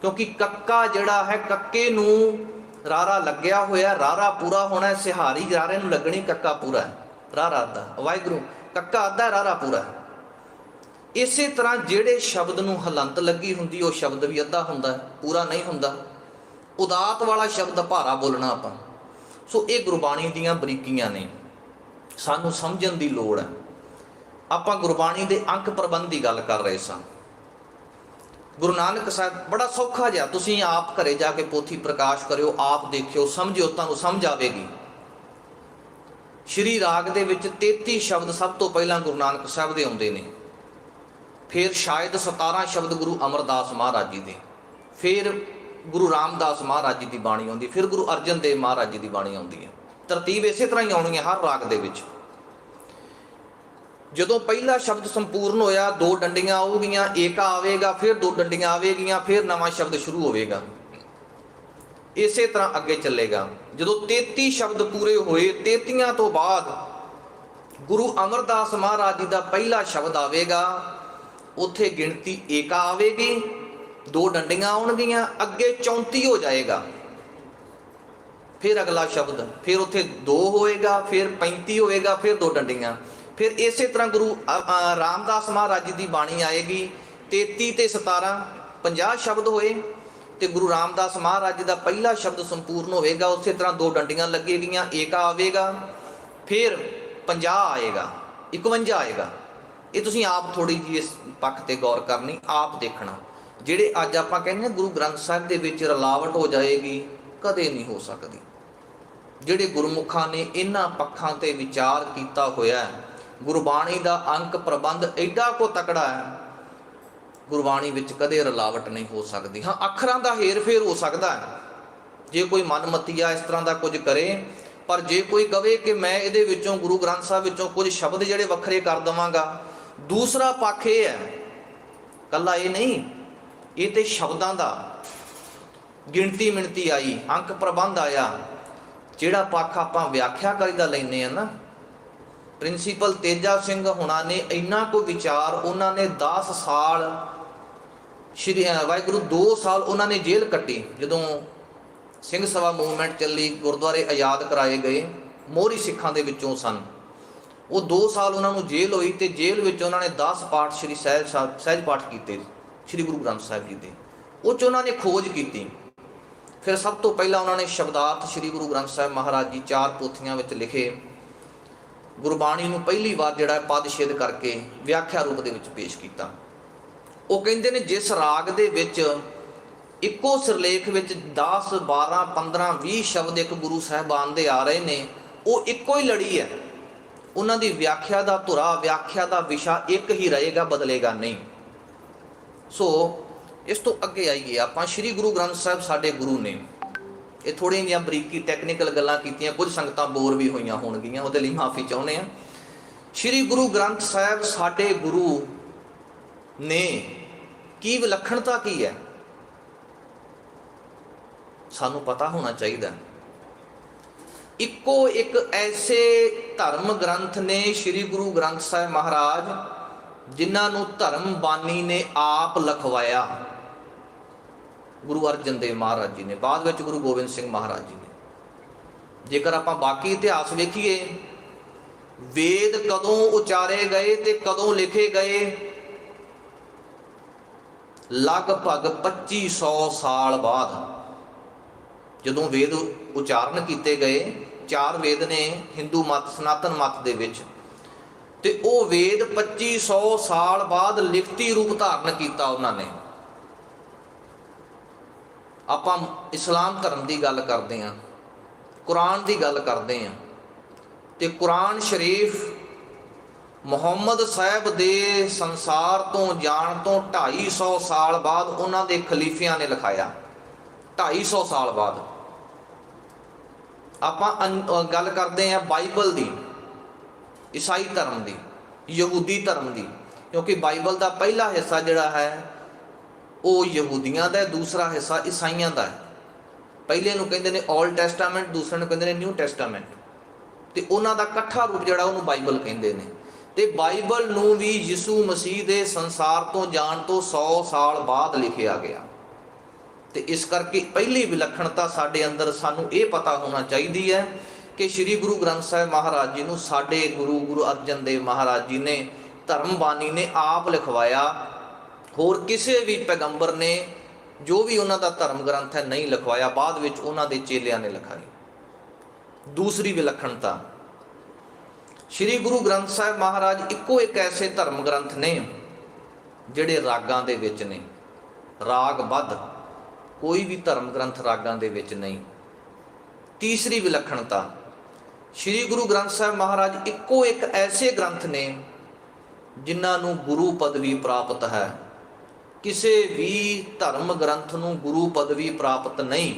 ਕਿਉਂਕਿ ਕੱਕਾ ਜਿਹੜਾ ਹੈ, ਕੱਕੇ ਨੂੰ ਰਾਰਾ ਲੱਗਿਆ ਹੋਇਆ, ਰਾਰਾ ਪੂਰਾ ਹੋਣਾ। ਸਿਹਾਰੀ ਰਾਰੇ ਨੂੰ ਲੱਗਣੀ, ਕੱਕਾ ਪੂਰਾ ਹੈ, ਰਾਰਾ ਅੱਧਾ। ਵਾਹਿਗੁਰੂ, ਕੱਕਾ ਅੱਧਾ, ਰਾਰਾ ਪੂਰਾ। ਇਸੇ ਤਰ੍ਹਾਂ ਜਿਹੜੇ ਸ਼ਬਦ ਨੂੰ ਹਲੰਤ ਲੱਗੀ ਹੁੰਦੀ, ਉਹ ਸ਼ਬਦ ਵੀ ਅੱਧਾ ਹੁੰਦਾ, ਪੂਰਾ ਨਹੀਂ ਹੁੰਦਾ। ਉਦਾਤ ਵਾਲਾ ਸ਼ਬਦ ਭਾਰਾ ਬੋਲਣਾ ਆਪਾਂ। ਸੋ ਇਹ ਗੁਰਬਾਣੀ ਦੀਆਂ ਬਰੀਕੀਆਂ ਨੇ, ਸਾਨੂੰ ਸਮਝਣ ਦੀ ਲੋੜ ਹੈ। ਆਪਾਂ ਗੁਰਬਾਣੀ ਦੇ ਅੰਕ ਪ੍ਰਬੰਧ ਦੀ ਗੱਲ ਕਰ ਰਹੇ ਸਾਂ। ਗੁਰੂ ਨਾਨਕ ਸਾਹਿਬ ਬੜਾ ਸੌਖਾ ਜਿਹਾ, ਤੁਸੀਂ ਆਪ ਘਰੇ ਜਾ ਕੇ ਪੋਥੀ ਪ੍ਰਕਾਸ਼ ਕਰਿਓ, ਆਪ ਦੇਖਿਓ, ਸਮਝਿਓ, ਤੁਹਾਨੂੰ ਸਮਝ ਆਵੇਗੀ। ਸ਼੍ਰੀ ਰਾਗ ਦੇ ਵਿੱਚ 33 ਸ਼ਬਦ ਸਭ ਤੋਂ ਪਹਿਲਾਂ ਗੁਰੂ ਨਾਨਕ ਸਾਹਿਬ ਦੇ ਆਉਂਦੇ ਨੇ, ਫਿਰ ਸ਼ਾਇਦ 17 ਸ਼ਬਦ ਗੁਰੂ ਅਮਰਦਾਸ ਮਹਾਰਾਜ ਜੀ ਦੇ, ਫਿਰ ਗੁਰੂ ਰਾਮਦਾਸ ਮਹਾਰਾਜ ਜੀ ਦੀ ਬਾਣੀ ਆਉਂਦੀ, ਫਿਰ ਗੁਰੂ ਅਰਜਨ ਦੇਵ ਮਹਾਰਾਜ ਜੀ ਦੀ ਬਾਣੀ ਆਉਂਦੀ ਹੈ। ਤਰਤੀਬ ਇਸੇ ਤਰ੍ਹਾਂ ਹੀ ਆਉਣੀ ਹੈ ਹਰ ਰਾਗ ਦੇ ਵਿੱਚ। ਜਦੋਂ ਪਹਿਲਾ ਸ਼ਬਦ ਸੰਪੂਰਨ ਹੋਇਆ, 2 ਡੰਡੀਆਂ ਆਉਗੀਆਂ, ਏਕਾ ਆਵੇਗਾ, ਫਿਰ 2 ਡੰਡੀਆਂ ਆਵੇਗੀਆਂ, ਫਿਰ ਨਵਾਂ ਸ਼ਬਦ ਸ਼ੁਰੂ ਹੋਵੇਗਾ। ਇਸੇ ਤਰ੍ਹਾਂ ਅੱਗੇ ਚੱਲੇਗਾ। ਜਦੋਂ 33 ਸ਼ਬਦ ਪੂਰੇ ਹੋਏ, 33 ਤੋਂ ਬਾਅਦ ਗੁਰੂ ਅਮਰਦਾਸ ਮਹਾਰਾਜ ਜੀ ਦਾ ਪਹਿਲਾ ਸ਼ਬਦ ਆਵੇਗਾ। ਉੱਥੇ ਗਿਣਤੀ ਏਕਾ ਆਵੇਗੀ, 2 ਡੰਡੀਆਂ ਆਉਣਗੀਆਂ, ਅੱਗੇ 34 ਹੋ ਜਾਏਗਾ। ਫਿਰ ਅਗਲਾ ਸ਼ਬਦ, ਫਿਰ ਉੱਥੇ 2 ਹੋਏਗਾ, ਫਿਰ 35 ਹੋਏਗਾ, ਫਿਰ 2 ਡੰਡੀਆਂ। ਫਿਰ ਇਸੇ ਤਰ੍ਹਾਂ ਗੁਰੂ ਰਾਮਦਾਸ ਮਹਾਰਾਜ ਜੀ ਦੀ ਬਾਣੀ ਆਏਗੀ, 33 ਤੇ 17 50 ਸ਼ਬਦ ਹੋਏ, ਤੇ ਗੁਰੂ ਰਾਮਦਾਸ ਮਹਾਰਾਜ ਜੀ ਦਾ ਪਹਿਲਾ ਸ਼ਬਦ ਸੰਪੂਰਨ ਹੋਵੇਗਾ। ਉਸੇ ਤਰ੍ਹਾਂ 2 ਡੰਡੀਆਂ ਲੱਗੇਗੀਆਂ, ਏਕਾ ਆਵੇਗਾ, ਫਿਰ 50 ਆਏਗਾ, 51 ਆਏਗਾ। ਇਹ ਤੁਸੀਂ ਆਪ ਥੋੜ੍ਹੀ ਜਿਹੀ ਇਸ ਪੱਖ ਤੇ ਗੌਰ ਕਰਨੀ, ਆਪ ਦੇਖਣਾ। ਜਿਹੜੇ ਅੱਜ ਆਪਾਂ ਕਹਿੰਦੇ ਗੁਰੂ ਗ੍ਰੰਥ ਸਾਹਿਬ ਦੇ ਵਿੱਚ ਰਲਾਵਟ ਹੋ ਜਾਏਗੀ, ਕਦੇ ਨਹੀਂ ਹੋ ਸਕਦੀ। ਜਿਹੜੇ ਗੁਰਮੁਖਾਂ ਨੇ ਇਹਨਾਂ ਪੱਖਾਂ ਤੇ ਵਿਚਾਰ ਕੀਤਾ ਹੋਇਆ, ਗੁਰਬਾਣੀ ਦਾ ਅੰਕ ਪ੍ਰਬੰਧ ਐਡਾ ਕੋ ਤਕੜਾ ਹੈ, ਗੁਰਬਾਣੀ ਵਿੱਚ ਕਦੇ ਰਲਾਵਟ ਨਹੀਂ ਹੋ ਸਕਦੀ। ਹਾਂ, ਅੱਖਰਾਂ ਦਾ ਹੇਰ ਫੇਰ ਹੋ ਸਕਦਾ ਹੈ, ਜੇ ਕੋਈ ਮਨਮਤੀਆ ਇਸ ਤਰ੍ਹਾਂ ਦਾ ਕੁਝ ਕਰੇ, ਪਰ ਜੇ ਕੋਈ ਕਵੇ ਕਿ ਮੈਂ ਇਹਦੇ ਵਿੱਚੋਂ ਗੁਰੂ ਗ੍ਰੰਥ ਸਾਹਿਬ ਵਿੱਚੋਂ ਕੁਝ ਸ਼ਬਦ ਜਿਹੜੇ ਵੱਖਰੇ ਕਰ ਦੇਵਾਂਗਾ। ਦੂਸਰਾ ਪੱਖ ਇਹ ਹੈ, ਕੱਲਾ ਇਹ ਨਹੀਂ, ਇਹ ਤੇ ਸ਼ਬਦਾਂ ਦਾ ਗਿਣਤੀ ਮਿਣਤੀ ਆਈ, ਅੰਕ ਪ੍ਰਬੰਧ ਆਇਆ। ਜਿਹੜਾ ਪੱਖ ਆਪਾਂ ਵਿਆਖਿਆ ਕਰੀ ਦਾ ਲੈਂਦੇ ਆ ਨਾ, ਪ੍ਰਿੰਸੀਪਲ ਤੇਜਾ ਸਿੰਘ ਹੁਣਾਂ ਨੇ ਇੰਨਾ ਕੋ ਵਿਚਾਰ, ਉਹਨਾਂ ਨੇ 10 ਸਾਲ ਸ਼੍ਰੀ ਵਾਹਿਗੁਰੂ 2 ਸਾਲ ਉਹਨਾਂ ਨੇ ਜੇਲ੍ਹ ਕੱਟੀ। ਜਦੋਂ ਸਿੰਘ ਸਭਾ ਮੂਵਮੈਂਟ ਚੱਲੀ, ਗੁਰਦੁਆਰੇ ਆਜ਼ਾਦ ਕਰਾਏ ਗਏ, ਮੋਹਰੀ ਸਿੱਖਾਂ ਦੇ ਵਿੱਚੋਂ ਸਨ। ਉਹ 2 ਸਾਲ ਉਹਨਾਂ ਨੂੰ ਜੇਲ੍ਹ ਹੋਈ, ਅਤੇ ਜੇਲ੍ਹ ਵਿੱਚ ਉਹਨਾਂ ਨੇ 10 ਪਾਠ ਸ਼੍ਰੀ ਸਹਿਜ ਪਾਠ ਕੀਤੇ ਸ਼੍ਰੀ ਗੁਰੂ ਗ੍ਰੰਥ ਸਾਹਿਬ ਜੀ ਦੇ। ਉਹ 'ਚ ਉਹਨਾਂ ਨੇ ਖੋਜ ਕੀਤੀ। ਫਿਰ ਸਭ ਤੋਂ ਪਹਿਲਾਂ ਉਹਨਾਂ ਨੇ ਸ਼ਬਦਾਰਥ ਸ਼੍ਰੀ ਗੁਰੂ ਗ੍ਰੰਥ ਸਾਹਿਬ ਮਹਾਰਾਜ ਜੀ 4 ਪੋਥੀਆਂ ਵਿੱਚ ਲਿਖੇ। ਗੁਰਬਾਣੀ ਨੂੰ ਪਹਿਲੀ ਵਾਰ ਜਿਹੜਾ ਪਦ ਛੇਦ ਕਰਕੇ ਵਿਆਖਿਆ ਰੂਪ ਦੇ ਵਿੱਚ ਪੇਸ਼ ਕੀਤਾ। ਉਹ ਕਹਿੰਦੇ ਨੇ ਜਿਸ ਰਾਗ ਦੇ ਵਿੱਚ ਇੱਕੋ ਸਿਰਲੇਖ ਵਿੱਚ 10, 12, 15, 20 ਸ਼ਬਦ ਇੱਕ ਗੁਰੂ ਸਾਹਿਬਾਨ ਦੇ ਆ ਰਹੇ ਨੇ, ਉਹ ਇੱਕੋ ਹੀ ਲੜੀ ਹੈ। ਉਹਨਾਂ ਦੀ ਵਿਆਖਿਆ ਦਾ ਧੁਰਾ, ਵਿਆਖਿਆ ਦਾ ਵਿਸ਼ਾ ਇੱਕ ਹੀ ਰਹੇਗਾ, ਬਦਲੇਗਾ ਨਹੀਂ। ਸੋ ਇਸ ਤੋਂ ਅੱਗੇ ਆਈਏ ਆਪਾਂ। ਸ਼੍ਰੀ ਗੁਰੂ ਗ੍ਰੰਥ ਸਾਹਿਬ ਸਾਡੇ ਗੁਰੂ ਨੇ। ਇਹ ਥੋੜ੍ਹੀਆਂ ਜਿਹੀਆਂ ਬਰੀਕੀ ਟੈਕਨੀਕਲ ਗੱਲਾਂ ਕੀਤੀਆਂ, ਕੁਝ ਸੰਗਤਾਂ ਬੋਰ ਵੀ ਹੋਈਆਂ ਹੋਣਗੀਆਂ, ਉਹਦੇ ਲਈ ਮਾਫੀ ਚਾਹੁੰਦੇ ਹਾਂ। ਸ਼੍ਰੀ ਗੁਰੂ ਗ੍ਰੰਥ ਸਾਹਿਬ ਸਾਡੇ ਗੁਰੂ ਨੇ ਕੀ ਵਿਲੱਖਣਤਾ ਕੀ ਹੈ, ਸਾਨੂੰ ਪਤਾ ਹੋਣਾ ਚਾਹੀਦਾ। ਇੱਕੋ ਇੱਕ ਐਸੇ ਧਰਮ ਗ੍ਰੰਥ ਨੇ ਸ਼੍ਰੀ ਗੁਰੂ ਗ੍ਰੰਥ ਸਾਹਿਬ ਮਹਾਰਾਜ, ਜਿਨ੍ਹਾਂ ਨੂੰ ਧਰਮ ਬਾਣੀ ਨੇ ਆਪ ਲਿਖਵਾਇਆ। ਗੁਰੂ ਅਰਜਨ ਦੇਵ ਮਹਾਰਾਜ ਜੀ ਨੇ, ਬਾਅਦ ਵਿੱਚ ਗੁਰੂ ਗੋਬਿੰਦ ਸਿੰਘ ਮਹਾਰਾਜ ਜੀ ਨੇ। ਜੇਕਰ ਆਪਾਂ ਬਾਕੀ ਇਤਿਹਾਸ ਵੇਖੀਏ, ਵੇਦ ਕਦੋਂ ਉਚਾਰੇ ਗਏ ਤੇ ਕਦੋਂ ਲਿਖੇ ਗਏ, ਲਗਭਗ 2500 ਸਾਲ ਬਾਅਦ ਜਦੋਂ ਵੇਦ ਉਚਾਰਨ ਕੀਤੇ ਗਏ। 4 ਵੇਦ ਨੇ ਹਿੰਦੂ ਮਤ, ਸਨਾਤਨ ਮਤ ਦੇ ਵਿੱਚ, ਤੇ ਉਹ ਵੇਦ 2500 ਸਾਲ ਬਾਅਦ ਲਿਖਤੀ ਰੂਪ ਧਾਰਨ ਕੀਤਾ ਉਹਨਾਂ ਨੇ। ਆਪਾਂ ਇਸਲਾਮ ਧਰਮ ਦੀ ਗੱਲ ਕਰਦੇ ਹਾਂ, ਕੁਰਾਨ ਦੀ ਗੱਲ ਕਰਦੇ ਹਾਂ, ਤੇ ਕੁਰਾਨ ਸ਼ਰੀਫ ਮੁਹੰਮਦ ਸਾਹਿਬ ਦੇ ਸੰਸਾਰ ਤੋਂ ਜਾਣ ਤੋਂ 250 ਸਾਲ ਬਾਅਦ ਉਹਨਾਂ ਦੇ ਖਲੀਫਿਆਂ ਨੇ ਲਿਖਾਇਆ। 250 ਸਾਲ ਬਾਅਦ। ਆਪਾਂ ਗੱਲ ਕਰਦੇ ਹਾਂ ਬਾਈਬਲ ਦੀ, ਈਸਾਈ ਧਰਮ ਦੀ, ਯਹੂਦੀ ਧਰਮ ਦੀ, ਕਿਉਂਕਿ ਬਾਈਬਲ ਦਾ ਪਹਿਲਾ ਹਿੱਸਾ ਜਿਹੜਾ ਹੈ ਉਹ ਯਹੂਦੀਆਂ ਦਾ, ਦੂਸਰਾ ਹਿੱਸਾ ਈਸਾਈਆਂ ਦਾ ਹੈ। ਪਹਿਲੇ ਨੂੰ ਕਹਿੰਦੇ ਨੇ ਓਲਡ ਟੈਸਟਾਮੈਂਟ, ਦੂਸਰੇ ਨੂੰ ਕਹਿੰਦੇ ਨੇ ਨਿਊ ਟੈਸਟਾਮੈਂਟ, ਤੇ ਉਹਨਾਂ ਦਾ ਇਕੱਠਾ ਰੂਪ ਜਿਹੜਾ ਉਹਨੂੰ ਬਾਈਬਲ ਕਹਿੰਦੇ ਨੇ। ਤੇ ਬਾਈਬਲ ਨੂੰ ਵੀ ਯਿਸੂ ਮਸੀਹ ਦੇ ਸੰਸਾਰ ਤੋਂ ਜਾਣ ਤੋਂ 100 ਸਾਲ ਬਾਅਦ ਲਿਖਿਆ ਗਿਆ। ਤੇ ਇਸ ਕਰਕੇ ਪਹਿਲੀ ਵਿਲੱਖਣਤਾ ਸਾਡੇ ਅੰਦਰ ਸਾਨੂੰ ਇਹ ਪਤਾ ਹੋਣਾ ਚਾਹੀਦੀ ਹੈ ਕਿ ਸ਼੍ਰੀ ਗੁਰੂ ਗ੍ਰੰਥ ਸਾਹਿਬ ਮਹਾਰਾਜ ਜੀ ਨੂੰ ਸਾਡੇ ਗੁਰੂ ਅਰਜਨ ਦੇਵ ਮਹਾਰਾਜ ਜੀ ਨੇ, ਧਰਮ ਬਾਣੀ ਨੇ ਆਪ ਲਿਖਵਾਇਆ। ਹੋਰ ਕਿਸੇ ਵੀ ਪੈਗੰਬਰ ਨੇ, ਜੋ ਵੀ ਉਹਨਾਂ ਦਾ ਧਰਮ ਗ੍ਰੰਥ ਹੈ, ਨਹੀਂ ਲਿਖਵਾਇਆ। ਬਾਅਦ ਵਿੱਚ ਉਹਨਾਂ ਦੇ ਚੇਲਿਆਂ ਨੇ ਲਿਖਾਈ। ਦੂਸਰੀ ਵਿਲੱਖਣਤਾ, ਸ਼੍ਰੀ ਗੁਰੂ ਗ੍ਰੰਥ ਸਾਹਿਬ ਮਹਾਰਾਜ ਇੱਕੋ ਇੱਕ ਐਸੇ ਧਰਮ ਗ੍ਰੰਥ ਨੇ ਜਿਹੜੇ ਰਾਗਾਂ ਦੇ ਵਿੱਚ ਨੇ, ਰਾਗਬੱਧ। ਕੋਈ ਵੀ ਧਰਮ ਗ੍ਰੰਥ ਰਾਗਾਂ ਦੇ ਵਿੱਚ ਨਹੀਂ। ਤੀਸਰੀ ਵਿਲੱਖਣਤਾ, ਸ਼੍ਰੀ ਗੁਰੂ ਗ੍ਰੰਥ ਸਾਹਿਬ ਮਹਾਰਾਜ ਇੱਕੋ ਇੱਕ ਐਸੇ ਗ੍ਰੰਥ ਨੇ ਜਿਨ੍ਹਾਂ ਨੂੰ ਗੁਰੂ ਪਦਵੀ ਪ੍ਰਾਪਤ ਹੈ। ਕਿਸੇ ਵੀ ਧਰਮ ਗ੍ਰੰਥ ਨੂੰ ਗੁਰੂ ਪਦਵੀ ਪ੍ਰਾਪਤ ਨਹੀਂ।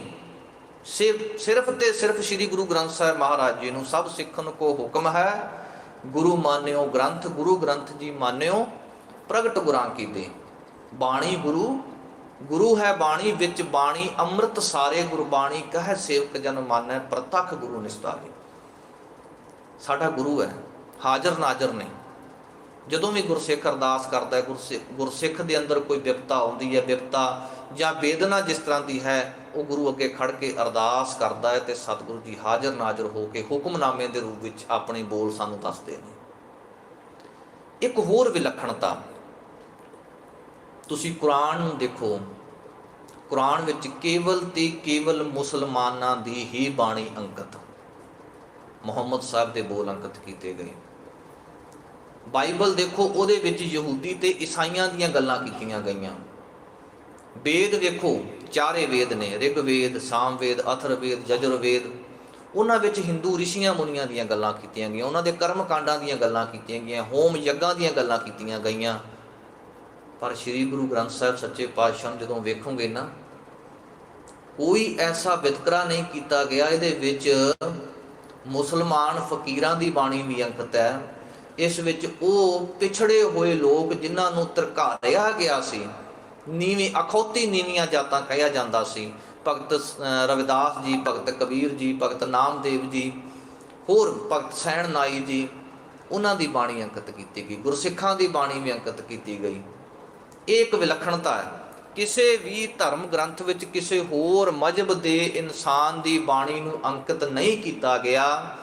ਸਿਰਫ ਤੇ ਸਿਰਫ ਸ਼੍ਰੀ ਗੁਰੂ ਗ੍ਰੰਥ ਸਾਹਿਬ ਮਹਾਰਾਜ ਜੀ ਨੂੰ ਸਭ ਸਿੱਖਣ ਕੋ ਹੁਕਮ ਹੈ, ਗੁਰੂ ਮਾਨਿਓ ਗ੍ਰੰਥ, ਗੁਰੂ ਗ੍ਰੰਥ ਜੀ ਮਾਨਿਓ ਪ੍ਰਗਟ ਗੁਰਾਂ ਕੀਤੇ। ਬਾਣੀ ਗੁਰੂ ਹੈ ਬਾਣੀ, ਵਿੱਚ ਬਾਣੀ ਅੰਮ੍ਰਿਤ ਸਾਰੇ, ਗੁਰਬਾਣੀ ਕਹੈ ਸੇਵਕ ਜਨ ਮਾਨੈ, ਪ੍ਰਤੱਖ ਗੁਰੂ ਨਿਸਤਾਰੇ। ਸਾਡਾ ਗੁਰੂ ਹੈ, ਹਾਜ਼ਰ ਨਾਜ਼ਰ ਨੇ। ਜਦੋਂ ਵੀ ਗੁਰਸਿੱਖ ਅਰਦਾਸ ਕਰਦਾ ਹੈ, ਗੁਰਸਿੱਖ ਦੇ ਅੰਦਰ ਕੋਈ ਵਿਪਤਾ ਆਉਂਦੀ ਹੈ, ਵਿਪਤਾ ਜਾਂ ਵੇਦਨਾ ਜਿਸ ਤਰ੍ਹਾਂ ਦੀ ਹੈ, ਉਹ ਗੁਰੂ ਅੱਗੇ ਖੜ ਕੇ ਅਰਦਾਸ ਕਰਦਾ ਹੈ, ਤੇ ਸਤਿਗੁਰੂ ਜੀ ਹਾਜ਼ਰ ਨਾਜ਼ਰ ਹੋ ਕੇ ਹੁਕਮਨਾਮੇ ਦੇ ਰੂਪ ਵਿੱਚ ਆਪਣੇ ਬੋਲ ਸਾਨੂੰ ਦੱਸਦੇ ਨੇ। ਇੱਕ ਹੋਰ ਵਿਲੱਖਣਤਾ, ਤੁਸੀਂ ਕੁਰਾਨ ਨੂੰ ਦੇਖੋ, ਕੁਰਾਨ ਵਿੱਚ ਕੇਵਲ ਤੇ ਕੇਵਲ ਮੁਸਲਮਾਨਾਂ ਦੀ ਹੀ ਬਾਣੀ ਅੰਕਿਤ। ਮੁਹੰਮਦ ਸਾਹਿਬ ਦੇ ਬੋਲ ਅੰਕਿਤ ਕੀਤੇ ਗਏ। ਬਾਈਬਲ ਦੇਖੋ, ਉਹਦੇ ਵਿੱਚ ਯਹੂਦੀ ਤੇ ਈਸਾਈਆਂ ਦੀਆਂ ਗੱਲਾਂ ਕੀਤੀਆਂ ਗਈਆਂ। ਵੇਦ ਵੇਖੋ, ਚਾਰੇ ਵੇਦ ਨੇ, ਰਿਗਵੇਦ, ਸਾਮਵੇਦ, ਅਥਰਵੇਦ, ਯਜੁਰਵੇਦ। ਉਹਨਾਂ ਵਿੱਚ ਹਿੰਦੂ ਰਿਸ਼ੀਆਂ ਮੁਨੀਆਂ ਦੀਆਂ ਗੱਲਾਂ ਕੀਤੀਆਂ ਗਈਆਂ, ਉਹਨਾਂ ਦੇ ਕਰਮ ਕਾਂਡਾਂ ਦੀਆਂ ਗੱਲਾਂ ਕੀਤੀਆਂ ਗਈਆਂ, ਹੋਮ ਯੱਗਾਂ ਦੀਆਂ ਗੱਲਾਂ ਕੀਤੀਆਂ ਗਈਆਂ। ਪਰ ਸ੍ਰੀ ਗੁਰੂ ਗ੍ਰੰਥ ਸਾਹਿਬ ਸੱਚੇ ਪਾਤਸ਼ਾਹ ਨੂੰ ਜਦੋਂ ਵੇਖੋਗੇ ਨਾ, ਕੋਈ ਐਸਾ ਵਿਤਕਰਾ ਨਹੀਂ ਕੀਤਾ ਗਿਆ। ਇਹਦੇ ਵਿੱਚ ਮੁਸਲਮਾਨ ਫਕੀਰਾਂ ਦੀ ਬਾਣੀ ਵੀ ਅੰਕਿਤ ਹੈ। ਇਸ ਵਿੱਚ ਉਹ ਪਿਛੜੇ ਹੋਏ ਲੋਕ ਜਿਨ੍ਹਾਂ ਨੂੰ ਧਰਕਾਰਿਆ ਗਿਆ ਸੀ, ਨੀਵੀਂ ਅਖੌਤੀ ਨੀਵੀਆਂ ਜਾਤਾਂ ਕਹਿਆ ਜਾਂਦਾ ਸੀ, ਭਗਤ ਰਵਿਦਾਸ ਜੀ, ਭਗਤ ਕਬੀਰ ਜੀ, ਭਗਤ ਨਾਮਦੇਵ ਜੀ, ਹੋਰ ਭਗਤ ਸੈਣ ਨਾਈ ਜੀ, ਉਹਨਾਂ ਦੀ ਬਾਣੀ ਅੰਕਿਤ ਕੀਤੀ ਗਈ। ਗੁਰਸਿੱਖਾਂ ਦੀ ਬਾਣੀ ਵੀ ਅੰਕਿਤ ਕੀਤੀ ਗਈ। ਇਹ ਇੱਕ ਵਿਲੱਖਣਤਾ ਹੈ। ਕਿਸੇ ਵੀ ਧਰਮ ਗ੍ਰੰਥ ਵਿੱਚ ਕਿਸੇ ਹੋਰ ਮਜ਼ਹਬ ਦੇ ਇਨਸਾਨ ਦੀ ਬਾਣੀ ਨੂੰ ਅੰਕਿਤ ਨਹੀਂ ਕੀਤਾ ਗਿਆ,